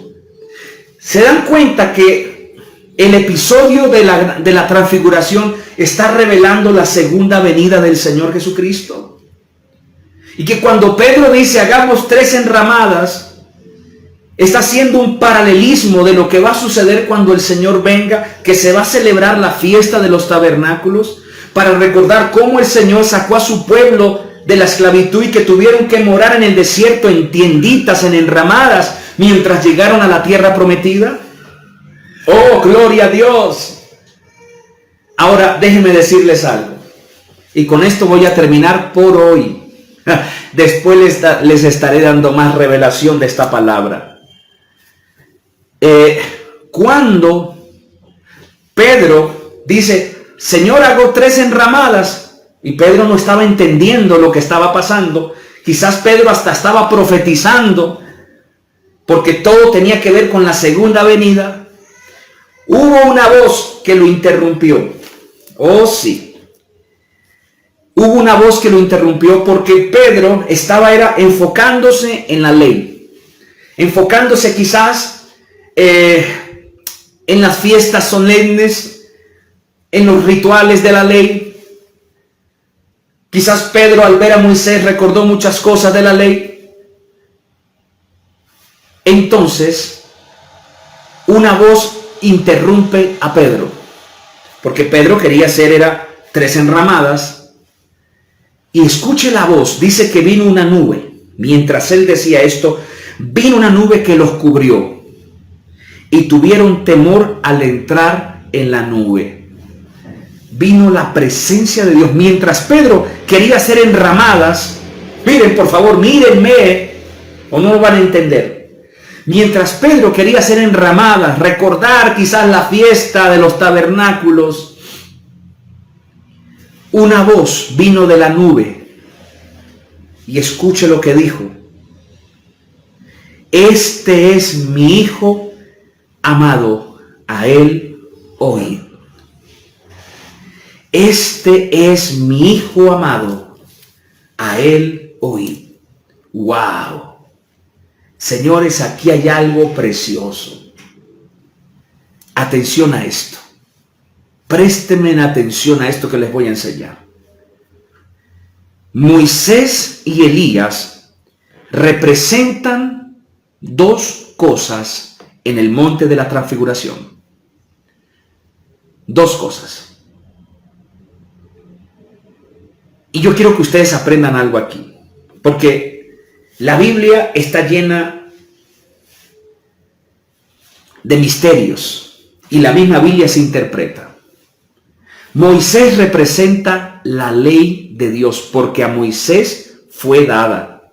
¿Se dan cuenta que el episodio de la transfiguración está revelando la segunda venida del Señor Jesucristo? Y que cuando Pedro dice hagamos 3 enramadas, está haciendo un paralelismo de lo que va a suceder cuando el Señor venga, que se va a celebrar la fiesta de los tabernáculos, para recordar cómo el Señor sacó a su pueblo de la esclavitud y que tuvieron que morar en el desierto en tienditas, en enramadas, mientras llegaron a la tierra prometida. ¡Oh, gloria a Dios! Ahora, déjenme decirles algo. Y con esto voy a terminar por hoy. Después les estaré dando más revelación de esta palabra. Cuando Pedro dice, Señor, hago 3 enramadas, y Pedro no estaba entendiendo lo que estaba pasando. Quizás Pedro hasta estaba profetizando, porque todo tenía que ver con la segunda venida. Hubo una voz que lo interrumpió. Oh, sí. Hubo una voz que lo interrumpió porque Pedro era enfocándose en la ley. Enfocándose quizás en las fiestas solemnes, en los rituales de la ley. Quizás Pedro, al ver a Moisés, recordó muchas cosas de la ley. Entonces, una voz interrumpe a Pedro, porque Pedro quería hacer 3 enramadas. Y escuche la voz, dice que vino una nube. Mientras él decía esto, vino una nube que los cubrió, y tuvieron temor al entrar en la nube. Vino la presencia de Dios. Mientras Pedro quería hacer enramadas, miren por favor, mírenme, o no lo van a entender. Mientras Pedro quería hacer enramadas, recordar quizás la fiesta de los tabernáculos, una voz vino de la nube, y escuche lo que dijo: este es mi Hijo amado, a él oíd. Este es mi Hijo amado, a él oíd. ¡Wow! Señores, aquí hay algo precioso. Atención a esto. Préstenme atención a esto que les voy a enseñar. Moisés y Elías representan 2 cosas en el monte de la transfiguración. 2 cosas. Y yo quiero que ustedes aprendan algo aquí, porque la Biblia está llena de misterios y la misma Biblia se interpreta. Moisés representa la ley de Dios, porque a Moisés fue dada.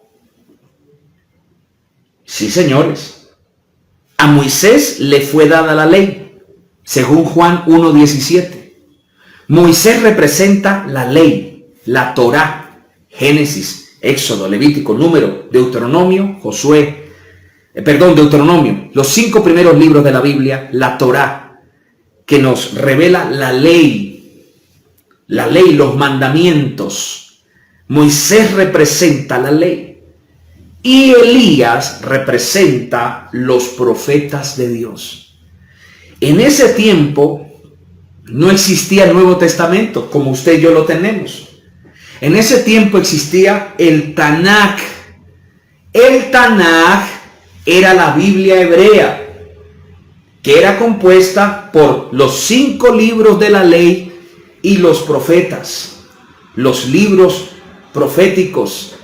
Sí, señores. A Moisés le fue dada la ley, según Juan 1:17. Moisés representa la ley, la Torá, Génesis, Éxodo, Levítico, Número, Deuteronomio, Deuteronomio, los 5 primeros libros de la Biblia, la Torá, que nos revela la ley, los mandamientos. Moisés representa la ley, y Elías representa los profetas de Dios. En ese tiempo no existía el Nuevo Testamento como usted y yo lo tenemos. En ese tiempo existía el Tanaj. El Tanaj era la Biblia hebrea, que era compuesta por los 5 libros de la ley y los profetas, los libros proféticos,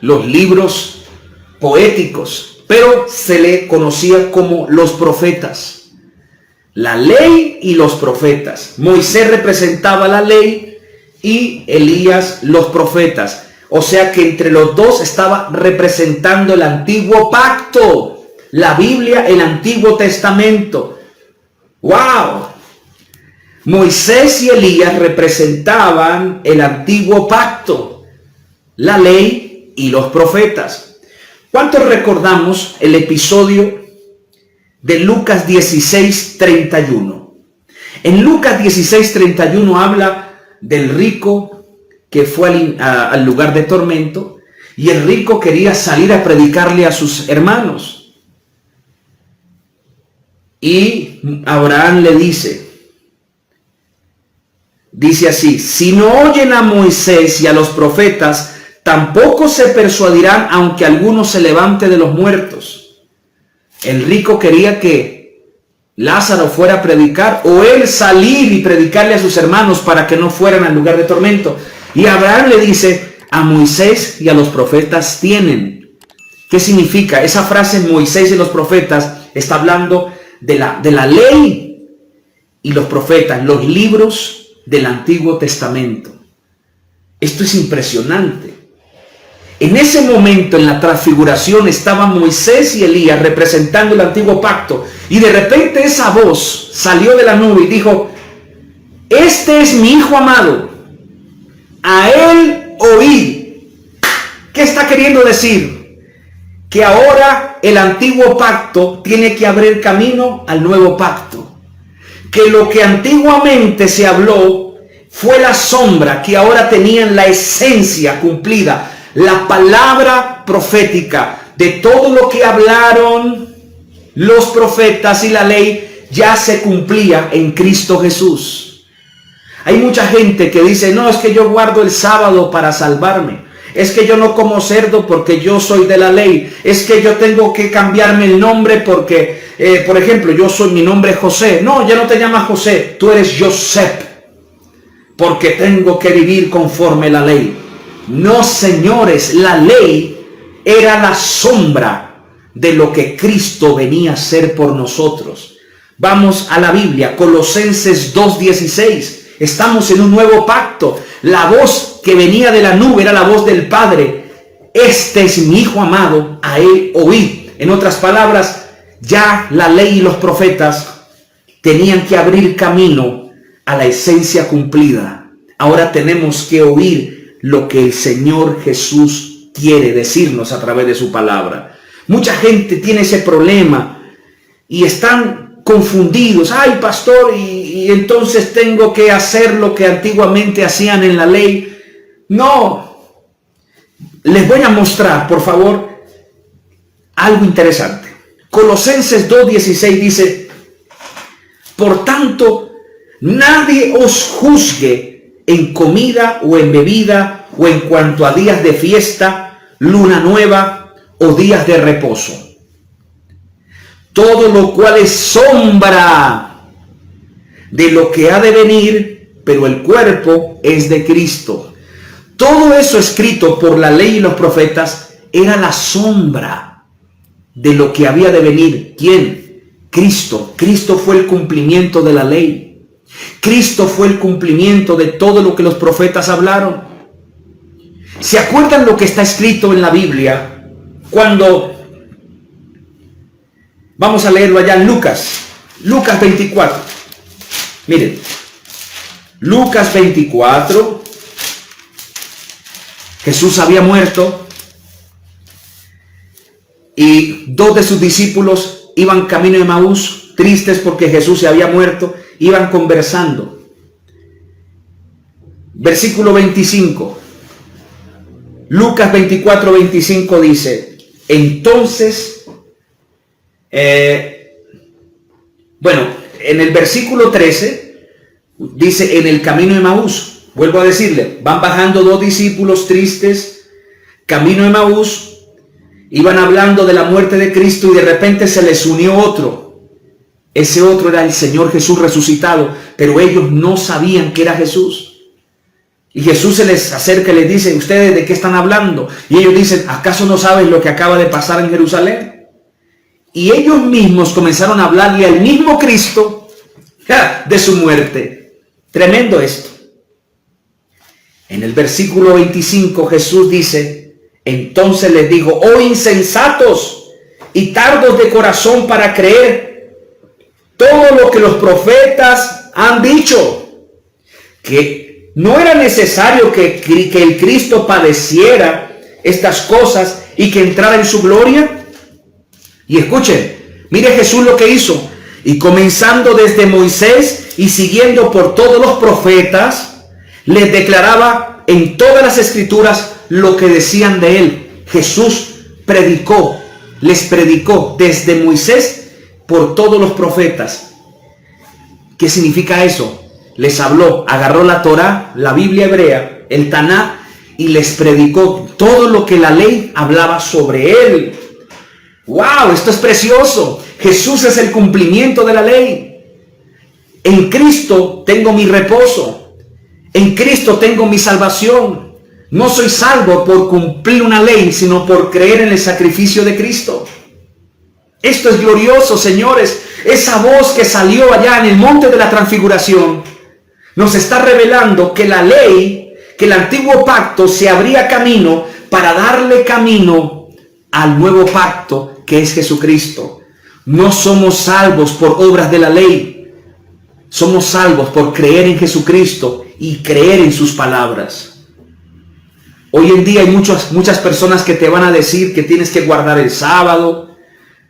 los libros poéticos, pero se le conocía como los profetas. La ley y los profetas. Moisés representaba la ley y Elías los profetas. O sea que entre los dos estaba representando el antiguo pacto. La Biblia, el Antiguo Testamento. ¡Wow! Moisés y Elías representaban el antiguo pacto, la ley y los profetas. ¿Cuántos recordamos el episodio de Lucas 16:31? En Lucas 16:31 habla del rico que fue al lugar de tormento, y el rico quería salir a predicarle a sus hermanos. Y Abraham le dice así: si no oyen a Moisés y a los profetas, tampoco se persuadirán, aunque alguno se levante de los muertos. El rico quería que Lázaro fuera a predicar, o él salir y predicarle a sus hermanos para que no fueran al lugar de tormento. Y Abraham le dice: a Moisés y a los profetas tienen. ¿Qué significa? Esa frase, Moisés y los profetas, está hablando de la ley y los profetas, los libros del Antiguo Testamento. Esto es impresionante. En ese momento, en la transfiguración, estaban Moisés y Elías representando el antiguo pacto. Y de repente esa voz salió de la nube y dijo: este es mi Hijo amado, a él oíd. ¿Qué está queriendo decir? Que ahora el antiguo pacto tiene que abrir camino al nuevo pacto. Que lo que antiguamente se habló fue la sombra, que ahora tenían la esencia cumplida. La palabra profética de todo lo que hablaron los profetas y la ley ya se cumplía en Cristo Jesús. Hay mucha gente que dice: no, es que yo guardo el sábado para salvarme. Es que yo no como cerdo porque yo soy de la ley. Es que yo tengo que cambiarme el nombre porque, por ejemplo, mi nombre es José. No, ya no te llamas José, tú eres Joseph, porque tengo que vivir conforme la ley. No, señores, la ley era la sombra de lo que Cristo venía a hacer por nosotros. Vamos a la Biblia, Colosenses 2:16. Estamos en un nuevo pacto. La voz que venía de la nube era la voz del Padre. Este es mi Hijo amado, a él oíd. En otras palabras, ya la ley y los profetas tenían que abrir camino a la esencia cumplida. Ahora tenemos que oír lo que el Señor Jesús quiere decirnos a través de su palabra. Mucha gente tiene ese problema y están confundidos. Ay, pastor, y entonces tengo que hacer lo que antiguamente hacían en la ley. No. Les voy a mostrar, por favor, algo interesante. Colosenses 2:16 dice: por tanto, nadie os juzgue en comida o en bebida o en cuanto a días de fiesta, luna nueva o días de reposo. Todo lo cual es sombra de lo que ha de venir, pero el cuerpo es de Cristo. Todo eso escrito por la ley y los profetas era la sombra de lo que había de venir. ¿Quién? Cristo. Cristo fue el cumplimiento de la ley. Cristo fue el cumplimiento de todo lo que los profetas hablaron. ¿Se acuerdan lo que está escrito en la Biblia? Cuando, vamos a leerlo allá en Lucas 24. Miren, Lucas 24, Jesús había muerto y dos de sus discípulos iban camino de Emaús, tristes porque Jesús se había muerto, iban conversando. Versículo 25. Lucas 24:25 dice: entonces, en el versículo 13 dice: en el camino de Emaús. Vuelvo a decirle, van bajando dos discípulos tristes, camino de Emaús, iban hablando de la muerte de Cristo y de repente se les unió otro. Ese otro era el Señor Jesús resucitado, pero ellos no sabían que era Jesús. Y Jesús se les acerca y les dice: ¿ustedes de qué están hablando? Y ellos dicen: ¿acaso no saben lo que acaba de pasar en Jerusalén? Y ellos mismos comenzaron a hablarle al mismo Cristo de su muerte. Tremendo esto. En el versículo 25 Jesús dice: entonces les digo: oh insensatos y tardos de corazón para creer todo lo que los profetas han dicho, que no era necesario que el Cristo padeciera estas cosas y que entrara en su gloria. Y escuchen, mire Jesús lo que hizo. Y comenzando desde Moisés y siguiendo por todos los profetas, les declaraba en todas las escrituras lo que decían de él. Jesús les predicó desde Moisés por todos los profetas. ¿Qué significa eso? Les habló, agarró la Torá, la Biblia hebrea, el Taná, y les predicó todo lo que la ley hablaba sobre él. ¡Wow! Esto es precioso. Jesús es el cumplimiento de la ley. En Cristo tengo mi reposo. En Cristo tengo mi salvación. No soy salvo por cumplir una ley, sino por creer en el sacrificio de Cristo. Esto es glorioso, señores. Esa voz que salió allá en el monte de la transfiguración nos está revelando que la ley, que el antiguo pacto se abría camino para darle camino al nuevo pacto que es Jesucristo. No somos salvos por obras de la ley. Somos salvos por creer en Jesucristo y creer en sus palabras. Hoy en día hay muchas personas que te van a decir que tienes que guardar el sábado,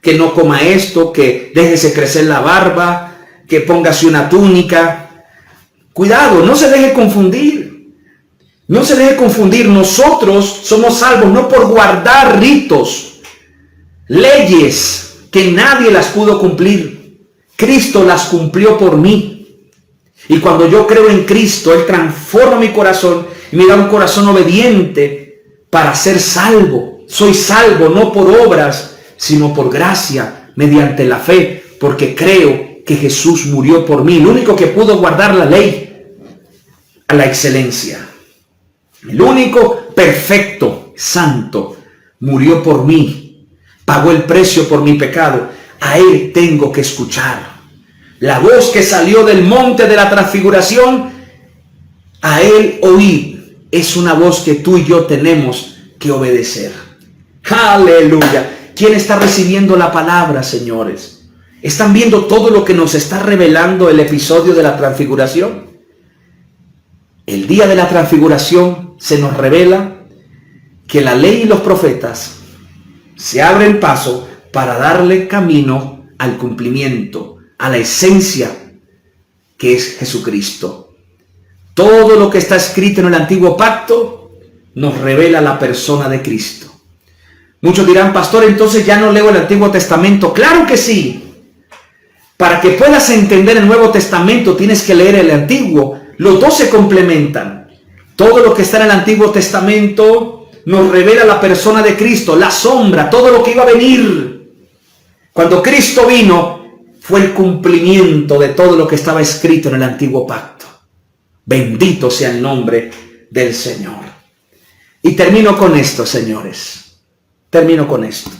que no coma esto, que déjese crecer la barba, que póngase una túnica. Cuidado, no se deje confundir. No se deje confundir. Nosotros somos salvos no por guardar ritos, leyes que nadie las pudo cumplir. Cristo las cumplió por mí. Y cuando yo creo en Cristo, Él transforma mi corazón y me da un corazón obediente para ser salvo. Soy salvo no por obras, sino por gracia, mediante la fe, porque creo que Jesús murió por mí. El único que pudo guardar la ley a la excelencia. El único perfecto, santo, murió por mí. Pagó el precio por mi pecado. A Él tengo que escuchar. La voz que salió del monte de la transfiguración, a Él oír. Es una voz que tú y yo tenemos que obedecer. Aleluya. ¿Quién está recibiendo la palabra, señores? ¿Están viendo todo lo que nos está revelando el episodio de la transfiguración? El día de la transfiguración se nos revela que la ley y los profetas se abren paso para darle camino al cumplimiento, a la esencia que es Jesucristo. Todo lo que está escrito en el antiguo pacto nos revela la persona de Cristo. Muchos dirán, pastor, entonces ya no leo el Antiguo Testamento. Claro que sí. Para que puedas entender el Nuevo Testamento tienes que leer el Antiguo. Los dos se complementan. Todo lo que está en el Antiguo Testamento nos revela la persona de Cristo, la sombra, todo lo que iba a venir. Cuando Cristo vino, fue el cumplimiento de todo lo que estaba escrito en el Antiguo Pacto. Bendito sea el nombre del Señor. Y termino con esto, señores. Termino con esto.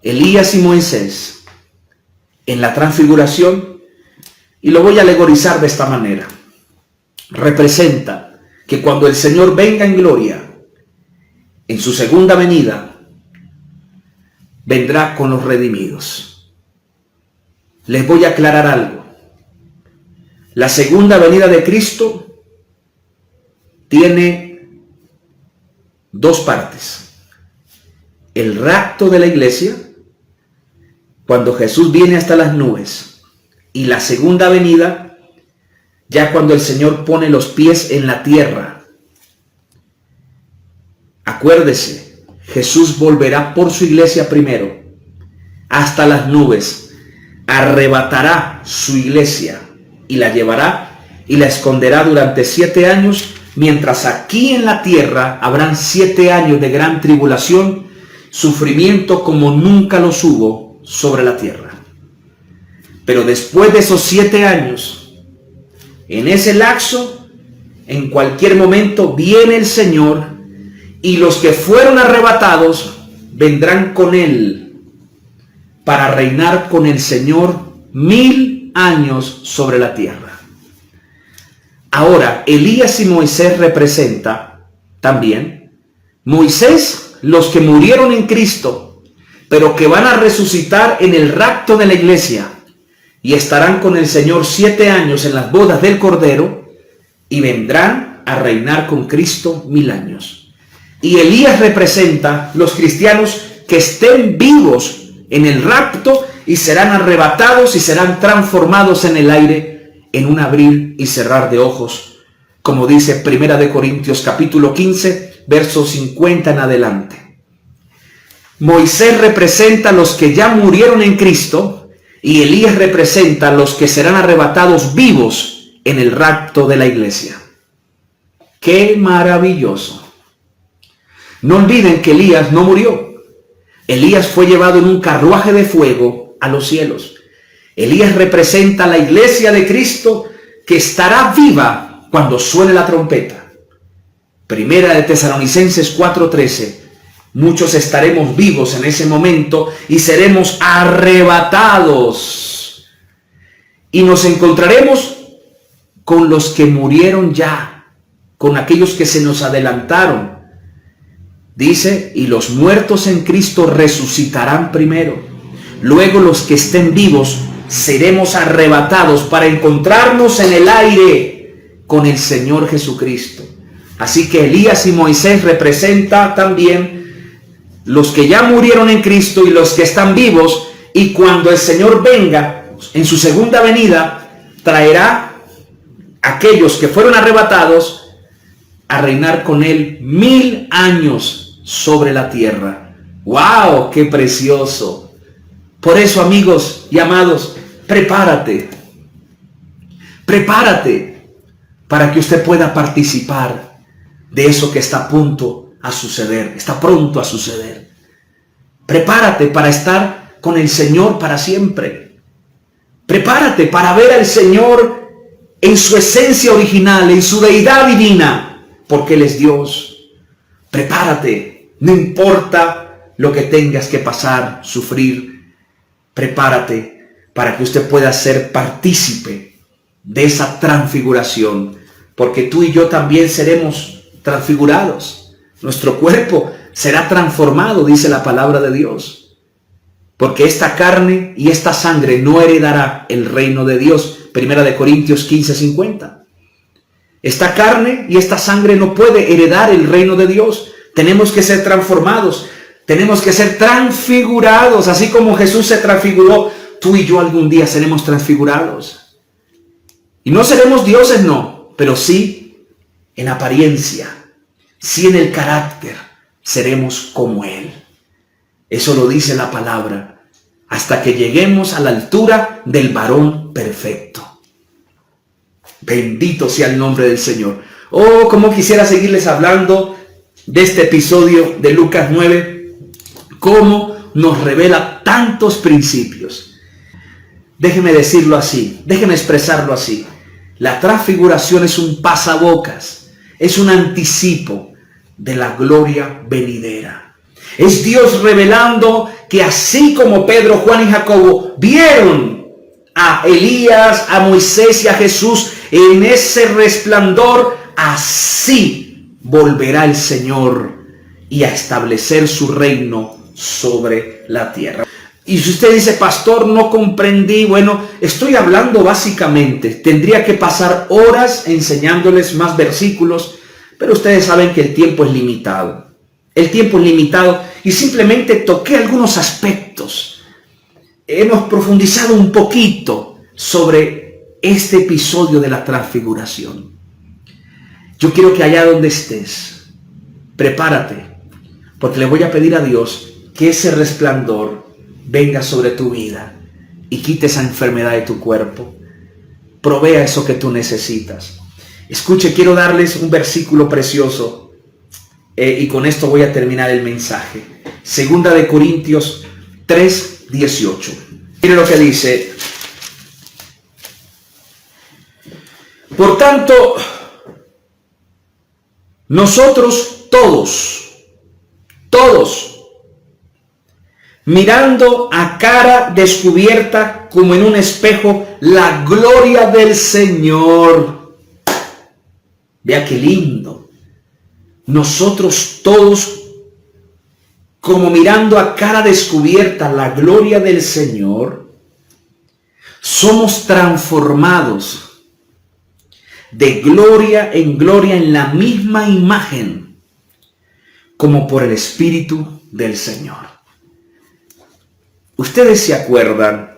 Elías y Moisés en la transfiguración, y lo voy a alegorizar de esta manera, representa que cuando el Señor venga en gloria, en su segunda venida, vendrá con los redimidos. Les voy a aclarar algo. La segunda venida de Cristo tiene dos partes. El rapto de la iglesia, cuando Jesús viene hasta las nubes, y la segunda venida, ya cuando el Señor pone los pies en la tierra. Acuérdese, Jesús volverá por su iglesia primero, hasta las nubes, arrebatará su iglesia y la llevará y la esconderá durante 7 años, mientras aquí en la tierra habrán 7 años de gran tribulación, sufrimiento como nunca los hubo sobre la tierra. Pero después de esos 7 años, en ese lapso, en cualquier momento viene el Señor, y los que fueron arrebatados vendrán con Él para reinar con el Señor 1000 años sobre la tierra. Ahora, Elías y Moisés representa también Moisés, los que murieron en Cristo, pero que van a resucitar en el rapto de la iglesia y estarán con el Señor 7 años en las bodas del Cordero y vendrán a reinar con Cristo 1000 años. Y Elías representa los cristianos que estén vivos en el rapto y serán arrebatados y serán transformados en el aire en un abrir y cerrar de ojos, como dice 1 Corintios capítulo 15, verso 50 en adelante. Moisés representa a los que ya murieron en Cristo y Elías representa a los que serán arrebatados vivos en el rapto de la iglesia. ¡Qué maravilloso! No olviden que Elías no murió. Elías fue llevado en un carruaje de fuego a los cielos. Elías representa a la iglesia de Cristo que estará viva cuando suene la trompeta. Primera de Tesalonicenses 4:13. Muchos estaremos vivos en ese momento y seremos arrebatados. Y nos encontraremos con los que murieron ya, con aquellos que se nos adelantaron, Dice, y los muertos en Cristo resucitarán primero. Luego los que estén vivos seremos arrebatados para encontrarnos en el aire con el Señor Jesucristo. Así que Elías y Moisés representan también los que ya murieron en Cristo y los que están vivos. Y cuando el Señor venga en su segunda venida, traerá a aquellos que fueron arrebatados a reinar con él 1000 años sobre la tierra. ¡Wow! ¡Qué precioso! Por eso, amigos y amados, prepárate. Prepárate para que usted pueda participar de eso que está a punto a suceder. Está pronto a suceder. Prepárate para estar con el Señor para siempre. Prepárate para ver al Señor en su esencia original, en su deidad divina, porque Él es Dios. Prepárate. No importa lo que tengas que pasar, sufrir, prepárate para que usted pueda ser partícipe de esa transfiguración, porque tú y yo también seremos transfigurados. Nuestro cuerpo será transformado, dice la palabra de Dios, porque esta carne y esta sangre no heredará el reino de Dios. Primera de Corintios 15:50. Esta carne y esta sangre no puede heredar el reino de Dios. Tenemos que ser transformados, tenemos que ser transfigurados, así como Jesús se transfiguró. Tú y yo algún día seremos transfigurados. Y no seremos dioses, no, pero sí en apariencia, sí en el carácter, seremos como Él. Eso lo dice la palabra, hasta que lleguemos a la altura del varón perfecto. Bendito sea el nombre del Señor. Oh, cómo quisiera seguirles hablando de este episodio de Lucas 9, cómo nos revela tantos principios. Déjeme decirlo así, déjeme expresarlo así. La transfiguración es un pasabocas, es un anticipo de la gloria venidera. Es Dios revelando que así como Pedro, Juan y Jacobo vieron a Elías, a Moisés y a Jesús en ese resplandor, así volverá el Señor y a establecer su reino sobre la tierra. Y si usted dice, pastor, no comprendí, bueno, estoy hablando básicamente, tendría que pasar horas enseñándoles más versículos, pero ustedes saben que el tiempo es limitado. El tiempo es limitado y simplemente toqué algunos aspectos. Hemos profundizado un poquito sobre este episodio de la transfiguración. Yo quiero que allá donde estés, prepárate, porque le voy a pedir a Dios que ese resplandor venga sobre tu vida y quite esa enfermedad de tu cuerpo. Provea eso que tú necesitas. Escuche, quiero darles un versículo precioso y con esto voy a terminar el mensaje. Segunda de Corintios 3:18. Mire lo que dice. Por tanto, nosotros todos, mirando a cara descubierta como en un espejo la gloria del Señor. Vea qué lindo. Nosotros todos, como mirando a cara descubierta la gloria del Señor, somos transformados de gloria en la misma imagen, como por el Espíritu del Señor. Ustedes se acuerdan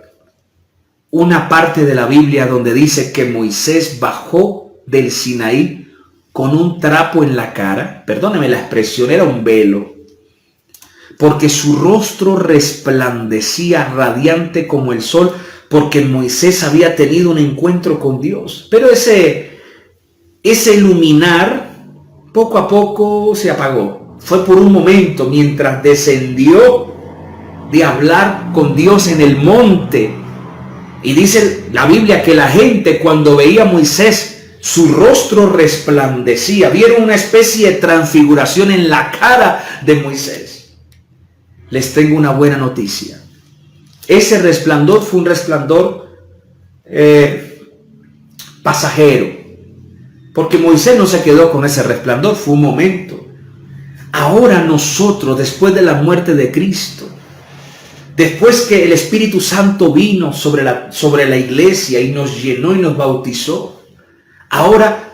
una parte de la Biblia donde dice que Moisés bajó del Sinaí con un trapo en la cara. Perdóneme la expresión, era un velo, porque su rostro resplandecía radiante como el sol, porque Moisés había tenido un encuentro con Dios. Pero ese iluminar poco a poco se apagó. Fue por un momento mientras descendió de hablar con Dios en el monte. Y dice la Biblia que la gente, cuando veía a Moisés, su rostro resplandecía. Vieron una especie de transfiguración en la cara de Moisés. Les tengo una buena noticia. Ese resplandor fue un resplandor pasajero, porque Moisés no se quedó con ese resplandor, fue un momento. Ahora nosotros, después de la muerte de Cristo, después que el Espíritu Santo vino sobre la iglesia y nos llenó y nos bautizó, ahora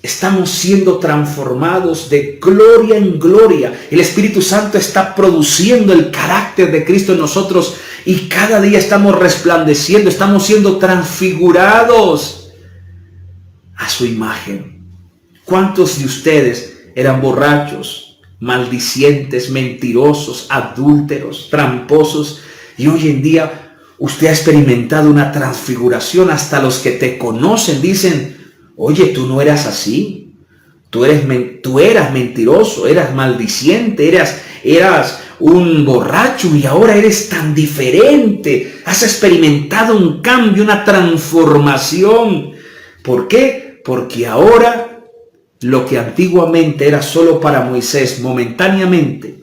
estamos siendo transformados de gloria en gloria. El Espíritu Santo está produciendo el carácter de Cristo en nosotros y cada día estamos resplandeciendo, estamos siendo transfigurados a su imagen. ¿Cuántos de ustedes eran borrachos, maldicientes, mentirosos, adúlteros, tramposos? Y hoy en día usted ha experimentado una transfiguración. Hasta los que te conocen dicen: oye, tú no eras así. Tú eras mentiroso, eras maldiciente, eras un borracho y ahora eres tan diferente. Has experimentado un cambio, una transformación. ¿Por qué? Porque ahora lo que antiguamente era solo para Moisés momentáneamente,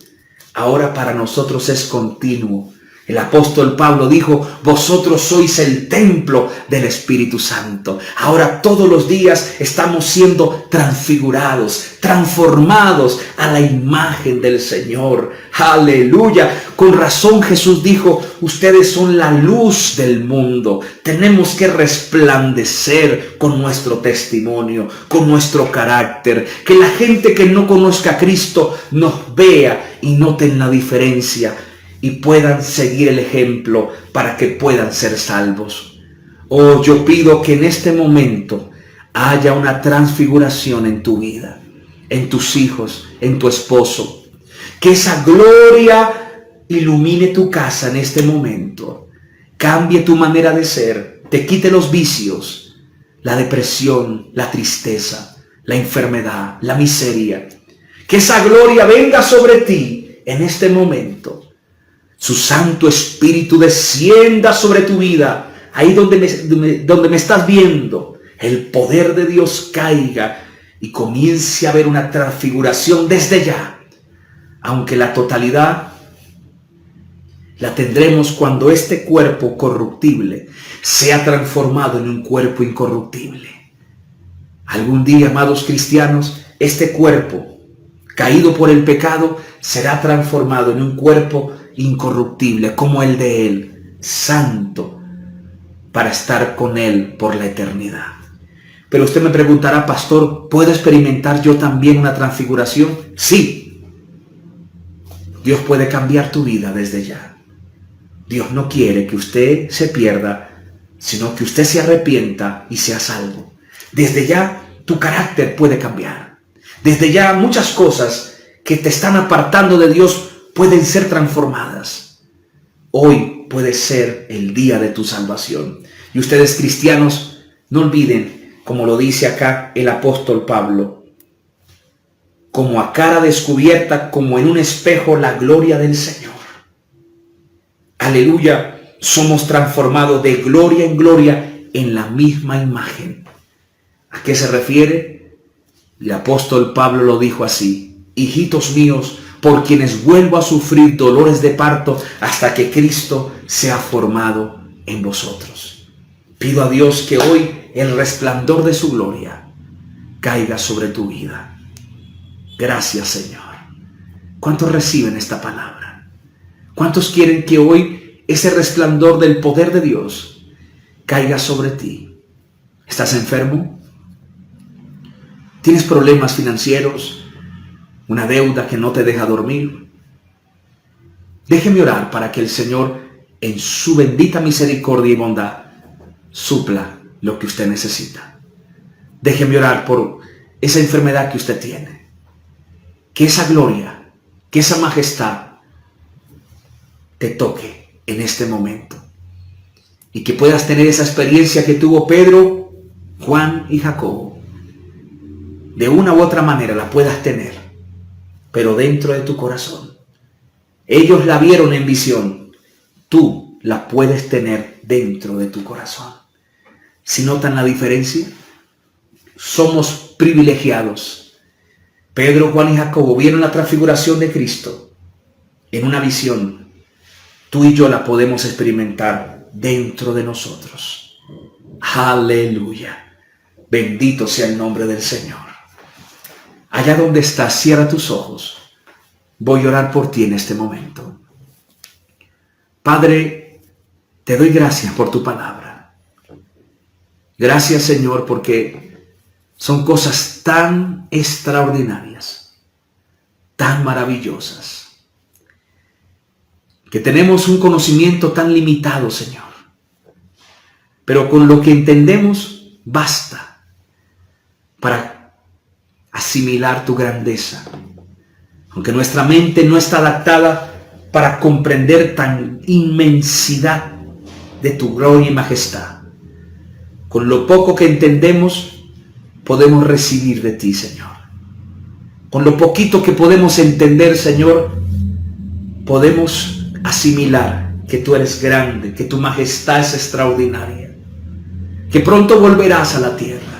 ahora para nosotros es continuo. El apóstol Pablo dijo: vosotros sois el templo del Espíritu Santo. Ahora todos los días estamos siendo transfigurados, transformados a la imagen del Señor. Aleluya. Con razón Jesús dijo: ustedes son la luz del mundo. Tenemos que resplandecer con nuestro testimonio, con nuestro carácter. Que la gente que no conozca a Cristo nos vea y noten la diferencia y puedan seguir el ejemplo para que puedan ser salvos. Oh, yo pido que en este momento haya una transfiguración en tu vida, en tus hijos, en tu esposo. Que esa gloria ilumine tu casa en este momento. Cambie tu manera de ser, te quite los vicios, la depresión, la tristeza, la enfermedad, la miseria. Que esa gloria venga sobre ti en este momento. Su Santo Espíritu descienda sobre tu vida. Ahí donde me estás viendo, el poder de Dios caiga y comience a haber una transfiguración desde ya. Aunque la totalidad la tendremos cuando este cuerpo corruptible sea transformado en un cuerpo incorruptible. Algún día, amados cristianos, este cuerpo caído por el pecado será transformado en un cuerpo incorruptible como el de Él, santo, para estar con Él por la eternidad. Pero usted me preguntará: pastor, ¿puedo experimentar yo también una transfiguración? Sí. Dios puede cambiar tu vida desde ya. Dios no quiere que usted se pierda, sino que usted se arrepienta y sea salvo. Desde ya tu carácter puede cambiar. Desde ya muchas cosas que te están apartando de Dios pueden ser transformadas. Hoy puede ser el día de tu salvación. Y ustedes, cristianos, no olviden, como lo dice acá el apóstol Pablo, como a cara descubierta, como en un espejo, la gloria del Señor. Aleluya, somos transformados de gloria en gloria en la misma imagen. ¿A qué se refiere? El apóstol Pablo lo dijo así: hijitos míos, por quienes vuelvo a sufrir dolores de parto hasta que Cristo sea formado en vosotros. Pido a Dios que hoy el resplandor de su gloria caiga sobre tu vida. Gracias, Señor. ¿Cuántos reciben esta palabra? ¿Cuántos quieren que hoy ese resplandor del poder de Dios caiga sobre ti? ¿Estás enfermo? ¿Tienes problemas financieros? ¿Una deuda que no te deja dormir? Déjeme orar para que el Señor, en su bendita misericordia y bondad, supla lo que usted necesita. Déjeme orar por esa enfermedad que usted tiene. Que esa gloria, que esa majestad te toque en este momento. Y que puedas tener esa experiencia que tuvo Pedro, Juan y Jacobo. De una u otra manera la puedas tener, pero dentro de tu corazón. Ellos la vieron en visión. Tú la puedes tener dentro de tu corazón. ¿Si notan la diferencia? Somos privilegiados. Pedro, Juan y Jacobo vieron la transfiguración de Cristo en una visión. Tú y yo la podemos experimentar dentro de nosotros. Aleluya. Bendito sea el nombre del Señor. Allá donde estás, cierra tus ojos. voy a orar por ti en este momento. Padre, te doy gracias por tu palabra. Gracias, Señor, porque son cosas tan extraordinarias, tan maravillosas, que tenemos un conocimiento tan limitado, Señor. Pero con lo que entendemos basta para asimilar tu grandeza. Aunque nuestra mente no está adaptada para comprender tan inmensidad de tu gloria y majestad, con lo poco que entendemos podemos recibir de ti, Señor. Con lo poquito que podemos entender, Señor, podemos asimilar que tú eres grande, que tu majestad es extraordinaria, que pronto volverás a la tierra,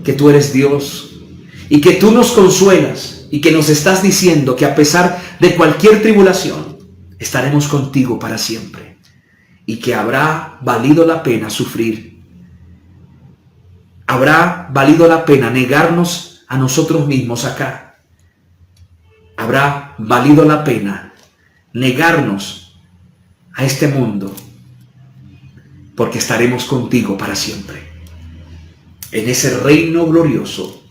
que tú eres Dios y que tú nos consuelas y que nos estás diciendo que a pesar de cualquier tribulación estaremos contigo para siempre y que habrá valido la pena sufrir. Habrá valido la pena negarnos a nosotros mismos acá. Habrá valido la pena negarnos a este mundo, porque estaremos contigo para siempre. En ese reino glorioso,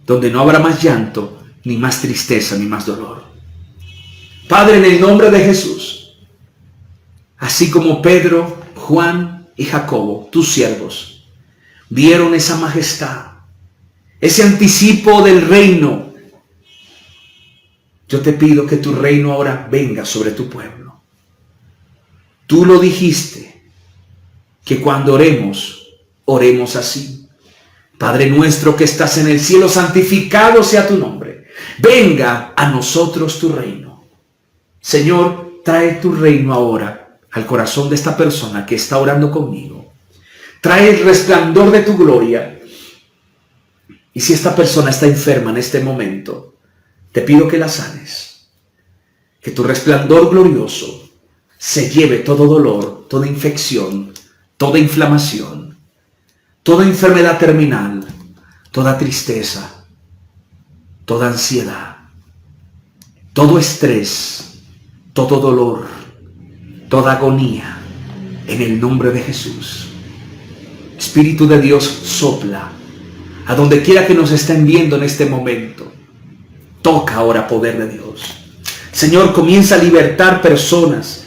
donde no habrá más llanto, ni más tristeza, ni más dolor. Padre, en el nombre de Jesús, así como Pedro, Juan y Jacobo, tus siervos, vieron esa majestad, ese anticipo del reino, yo te pido que tu reino ahora venga sobre tu pueblo. Tú lo dijiste, que cuando oremos, oremos así. Padre nuestro que estás en el cielo, santificado sea tu nombre. Venga a nosotros tu reino. Señor, trae tu reino ahora al corazón de esta persona que está orando conmigo. Trae el resplandor de tu gloria. Y si esta persona está enferma en este momento, te pido que la sanes. Que tu resplandor glorioso se lleve todo dolor, toda infección, toda inflamación, toda enfermedad terminal, toda tristeza, toda ansiedad, todo estrés, todo dolor, toda agonía, en el nombre de Jesús. Espíritu de Dios, sopla a donde quiera que nos estén viendo en este momento. Toca ahora, poder de Dios. Señor, comienza a libertar personas.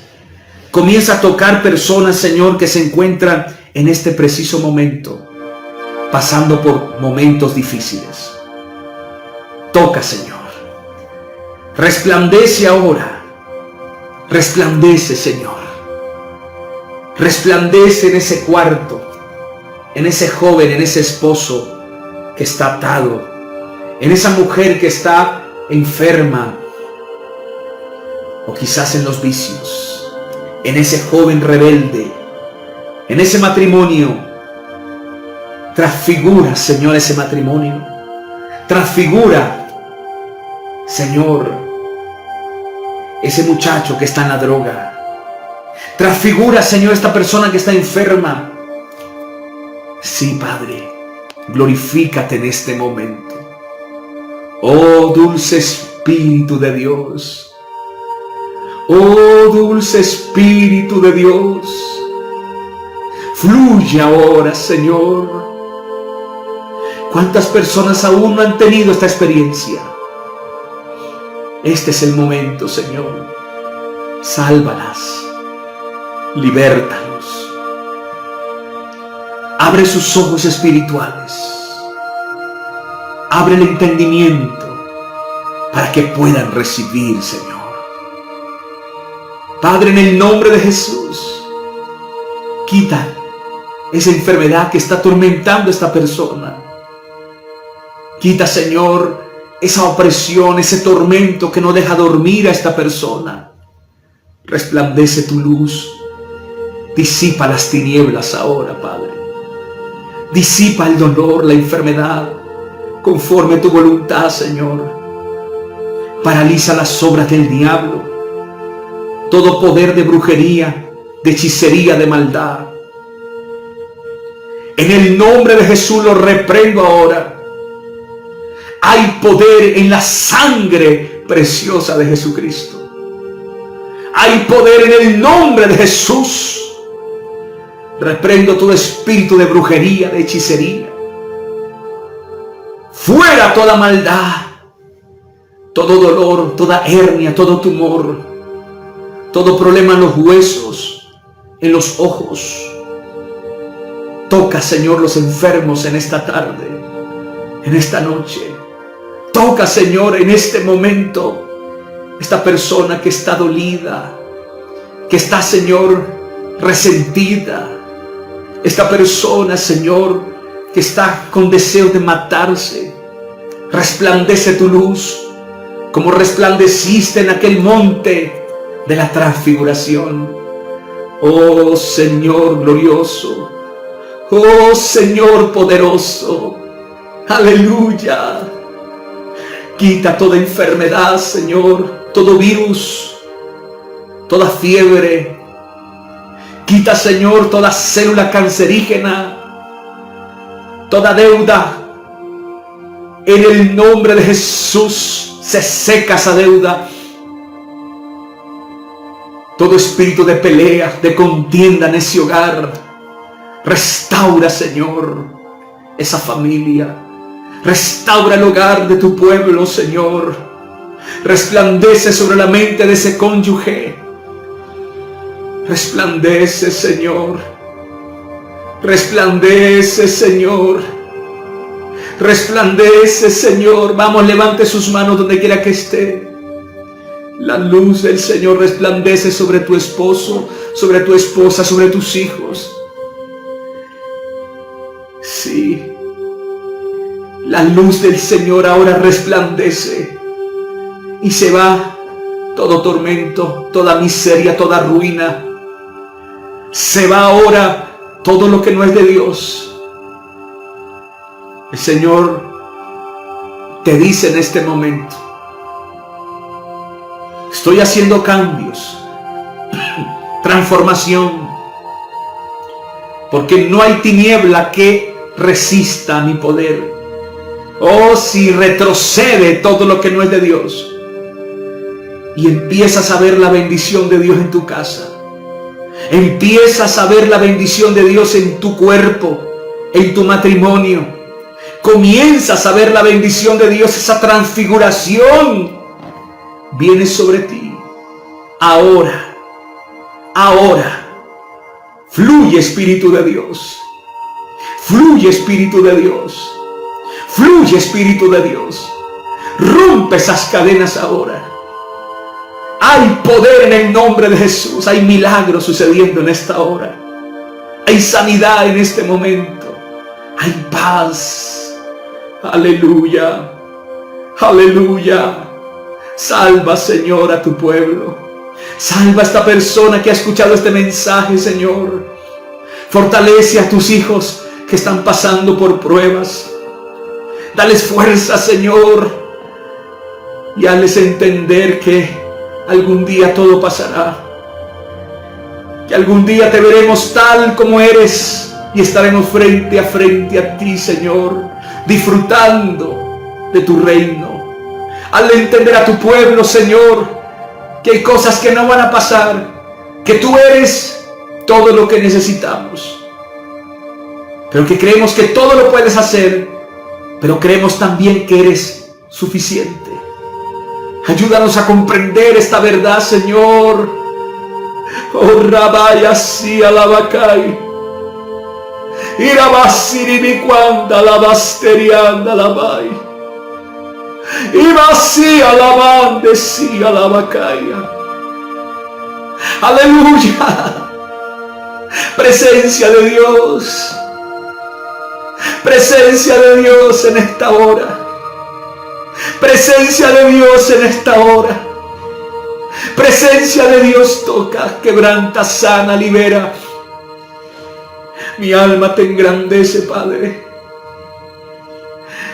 Comienza a tocar personas, Señor, que se encuentran en este preciso momento, pasando por momentos difíciles. Toca, Señor. Resplandece ahora. Resplandece, Señor. Resplandece en ese cuarto, en ese joven, en ese esposo que está atado, en esa mujer que está enferma, o quizás en los vicios, en ese joven rebelde, en ese matrimonio. Transfigura, Señor, ese matrimonio. Transfigura, Señor, ese muchacho que está en la droga. Transfigura, Señor, esta persona que está enferma. Sí, Padre, glorifícate en este momento. Oh, dulce Espíritu de Dios. Oh, dulce Espíritu de Dios. Fluye ahora, Señor. ¿Cuántas personas aún no han tenido esta experiencia? Este es el momento, Señor. Sálvalas. Libértalos. Abre sus ojos espirituales. Abre el entendimiento para que puedan recibir, Señor. Padre, en el nombre de Jesús, quita esa enfermedad que está atormentando a esta persona. Quita, Señor, esa opresión, ese tormento que no deja dormir a esta persona. Resplandece tu luz. Disipa las tinieblas ahora, Padre. Disipa el dolor, la enfermedad, conforme a tu voluntad, Señor. Paraliza las obras del diablo. Todo poder de brujería, de hechicería, de maldad. En el nombre de Jesús lo reprendo ahora. Hay poder en la sangre preciosa de Jesucristo. Hay poder en el nombre de Jesús. Reprendo todo espíritu de brujería, de hechicería. Fuera toda maldad, todo dolor, toda hernia, todo tumor, todo problema en los huesos, en los ojos. Toca, Señor, los enfermos en esta tarde, en esta noche. Toca, Señor, en este momento, esta persona que está dolida, que está, Señor, resentida. Esta persona, Señor, que está con deseo de matarse. Resplandece tu luz, como resplandeciste en aquel monte de la transfiguración. Oh Señor glorioso, oh Señor poderoso, aleluya. Quita toda enfermedad, Señor, todo virus, toda fiebre. Quita, Señor, toda célula cancerígena, toda deuda. En el nombre de Jesús se seca esa deuda. Todo espíritu de pelea, de contienda en ese hogar, restaura, Señor, esa familia. Restaura el hogar de tu pueblo, Señor. Resplandece sobre la mente de ese cónyuge. Resplandece, Señor. Resplandece, Señor. Resplandece, Señor. Vamos, levante sus manos donde quiera que esté. La luz del Señor resplandece sobre tu esposo, sobre tu esposa, sobre tus hijos. Sí. La luz del Señor ahora resplandece. Y se va todo tormento, toda miseria, toda ruina. Se va ahora todo lo que no es de Dios. El Señor te dice en este momento: estoy haciendo cambios, transformación, porque no hay tiniebla que resista a mi poder. Oh, si retrocede todo lo que no es de Dios y empiezas a ver la bendición de Dios en tu casa, empiezas a ver la bendición de Dios en tu cuerpo, en tu matrimonio, comienzas a ver la bendición de Dios, esa transfiguración viene sobre ti. Ahora, fluye Espíritu de Dios, fluye Espíritu de Dios, fluye Espíritu de Dios, rompe esas cadenas ahora. Hay poder en el nombre de Jesús, hay milagros sucediendo en esta hora, hay sanidad en este momento, hay paz. Aleluya, aleluya. Salva, Señor, a tu pueblo. Salva a esta persona que ha escuchado este mensaje, Señor. Fortalece a tus hijos que están pasando por pruebas. Dales fuerza, Señor, y hazles entender que algún día todo pasará. Que algún día te veremos tal como eres y estaremos frente a ti, Señor, disfrutando de tu reino. Hazle entender a tu pueblo, Señor, que hay cosas que no van a pasar, que tú eres todo lo que necesitamos, pero que creemos que todo lo puedes hacer, pero creemos también que eres suficiente. Ayúdanos a comprender esta verdad, Señor. Oh, Rabaya, sí, alabacay. Irabasiri mi cuanda, alabasterianda, alabay. Iba sí, alabande, sí, alabacaya. Aleluya. Presencia de Dios. Presencia de Dios en esta hora. Presencia de Dios en esta hora. Presencia de Dios toca, quebranta, sana, libera. Mi alma te engrandece, Padre.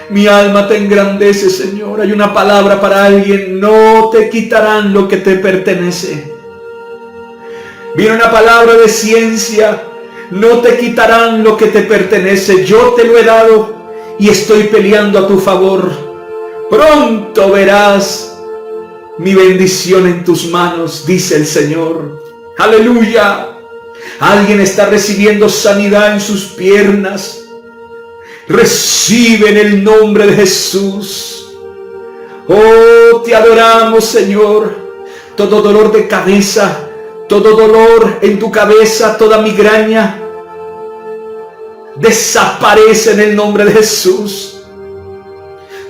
Mi alma te engrandece, Señor. Hay una palabra para alguien: no te quitarán lo que te pertenece. Viene una palabra de ciencia: no te quitarán lo que te pertenece. Yo te lo he dado y estoy peleando a tu favor. Pronto verás mi bendición en tus manos, dice el Señor. Aleluya. Alguien está recibiendo sanidad en sus piernas. Recibe en el nombre de Jesús. Oh, te adoramos, Señor. Todo dolor de cabeza, todo dolor en tu cabeza, toda migraña, desaparece en el nombre de Jesús.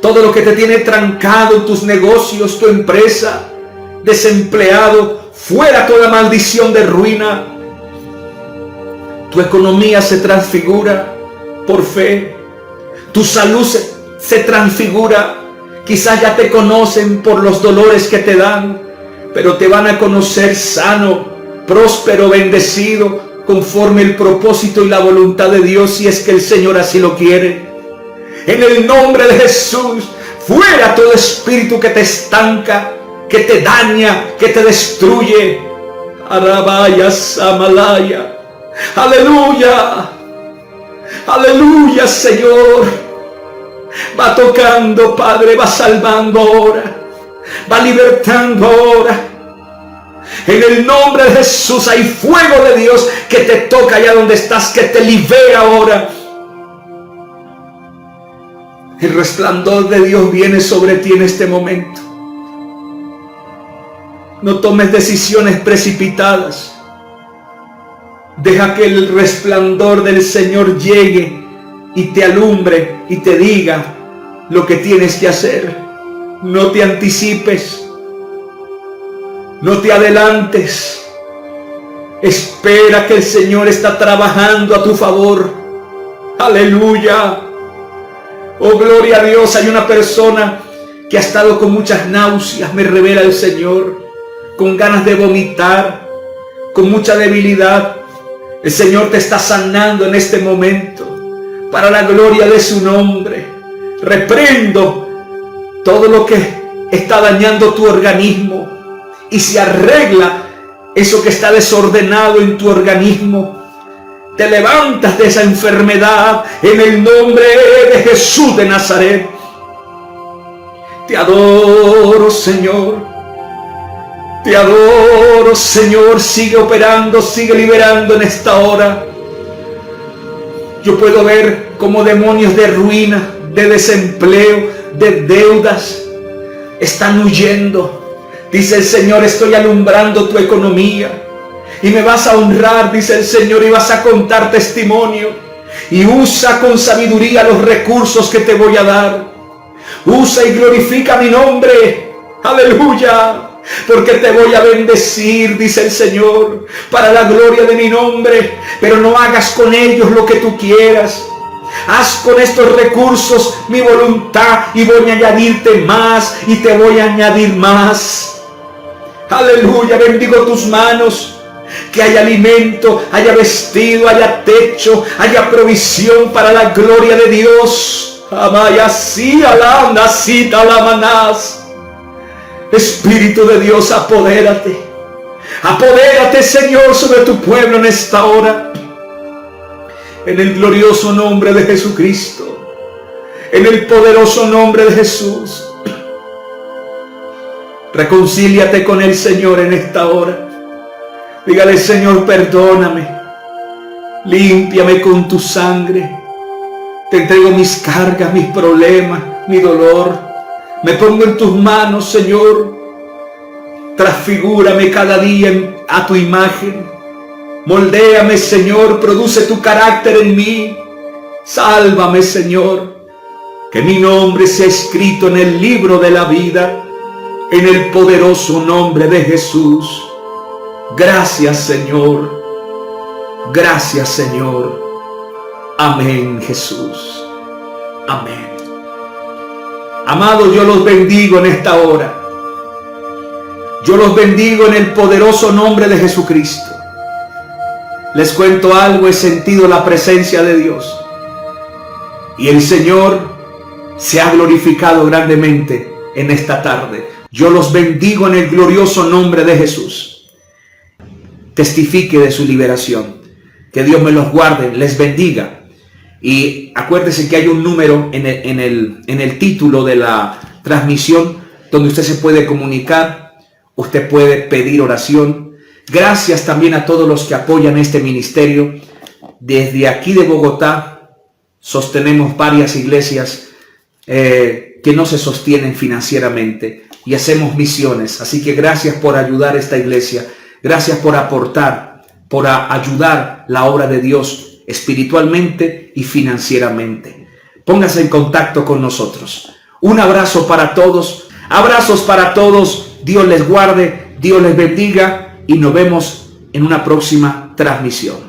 Todo lo que te tiene trancado en tus negocios, tu empresa, desempleado, fuera toda maldición de ruina. Tu economía se transfigura por fe. Tu salud se transfigura. Quizás ya te conocen por los dolores que te dan, pero te van a conocer sano, próspero, bendecido, conforme el propósito y la voluntad de Dios, si es que el Señor así lo quiere. En el nombre de Jesús, fuera todo espíritu que te estanca, que te daña, que te destruye. Arabaya Samalaya. Aleluya. Aleluya, Señor. Va tocando, Padre, va salvando ahora, va libertando ahora. En el nombre de Jesús hay fuego de Dios que te toca allá donde estás, que te libera ahora. El resplandor de Dios viene sobre ti en este momento. No tomes decisiones precipitadas. Deja que el resplandor del Señor llegue y te alumbre y te diga lo que tienes que hacer. No te anticipes. No te adelantes. Espera que el Señor está trabajando a tu favor. Aleluya. Oh, gloria a Dios. Hay una persona que ha estado con muchas náuseas, me revela el Señor, con ganas de vomitar, con mucha debilidad. El Señor te está sanando en este momento, para la gloria de su nombre. Reprendo todo lo que está dañando tu organismo y se arregla eso que está desordenado en tu organismo. Te levantas de esa enfermedad en el nombre de Jesús de Nazaret. Te adoro, Señor. Te adoro, Señor. Sigue operando, sigue liberando en esta hora. Yo puedo ver como demonios de ruina, de desempleo, de deudas están huyendo. Dice el Señor, estoy alumbrando tu economía y me vas a honrar, dice el Señor, y vas a contar testimonio. Y usa con sabiduría los recursos que te voy a dar. Usa y glorifica mi nombre. Aleluya. Porque te voy a bendecir, dice el Señor, para la gloria de mi nombre. Pero no hagas con ellos lo que tú quieras. Haz con estos recursos mi voluntad y voy a añadirte más y te voy a añadir más. Aleluya, bendigo tus manos. Que haya alimento, haya vestido, haya techo, haya provisión para la gloria de Dios. Amaya si alanda si talamanás. Espíritu de Dios, apodérate. Apodérate, Señor, sobre tu pueblo en esta hora. En el glorioso nombre de Jesucristo. En el poderoso nombre de Jesús. Reconcíliate con el Señor en esta hora. Dígale, Señor, perdóname. Límpiame con tu sangre. Te entrego mis cargas, mis problemas, mi dolor. Me pongo en tus manos, Señor. Transfigúrame cada día a tu imagen. Moldéame, Señor. Produce tu carácter en mí. Sálvame, Señor. Que mi nombre sea escrito en el libro de la vida. En el poderoso nombre de Jesús. Gracias, Señor. Gracias, Señor. Amén, Jesús. Amén. Amados, yo los bendigo en esta hora. Yo los bendigo en el poderoso nombre de Jesucristo. Les cuento algo, he sentido la presencia de Dios. Y el Señor se ha glorificado grandemente en esta tarde. Yo los bendigo en el glorioso nombre de Jesús. Testifique de su liberación. Que Dios me los guarde, les bendiga. Y acuérdese que hay un número en el título de la transmisión donde usted se puede comunicar, usted puede pedir oración. Gracias también a todos los que apoyan este ministerio. Desde aquí de Bogotá sostenemos varias iglesias que no se sostienen financieramente y hacemos misiones. Así que gracias por ayudar a esta iglesia. Gracias por aportar, por ayudar la obra de Dios espiritualmente y financieramente. Póngase en contacto con nosotros. Un abrazo para todos. Abrazos para todos. Dios les guarde, Dios les bendiga y nos vemos en una próxima transmisión.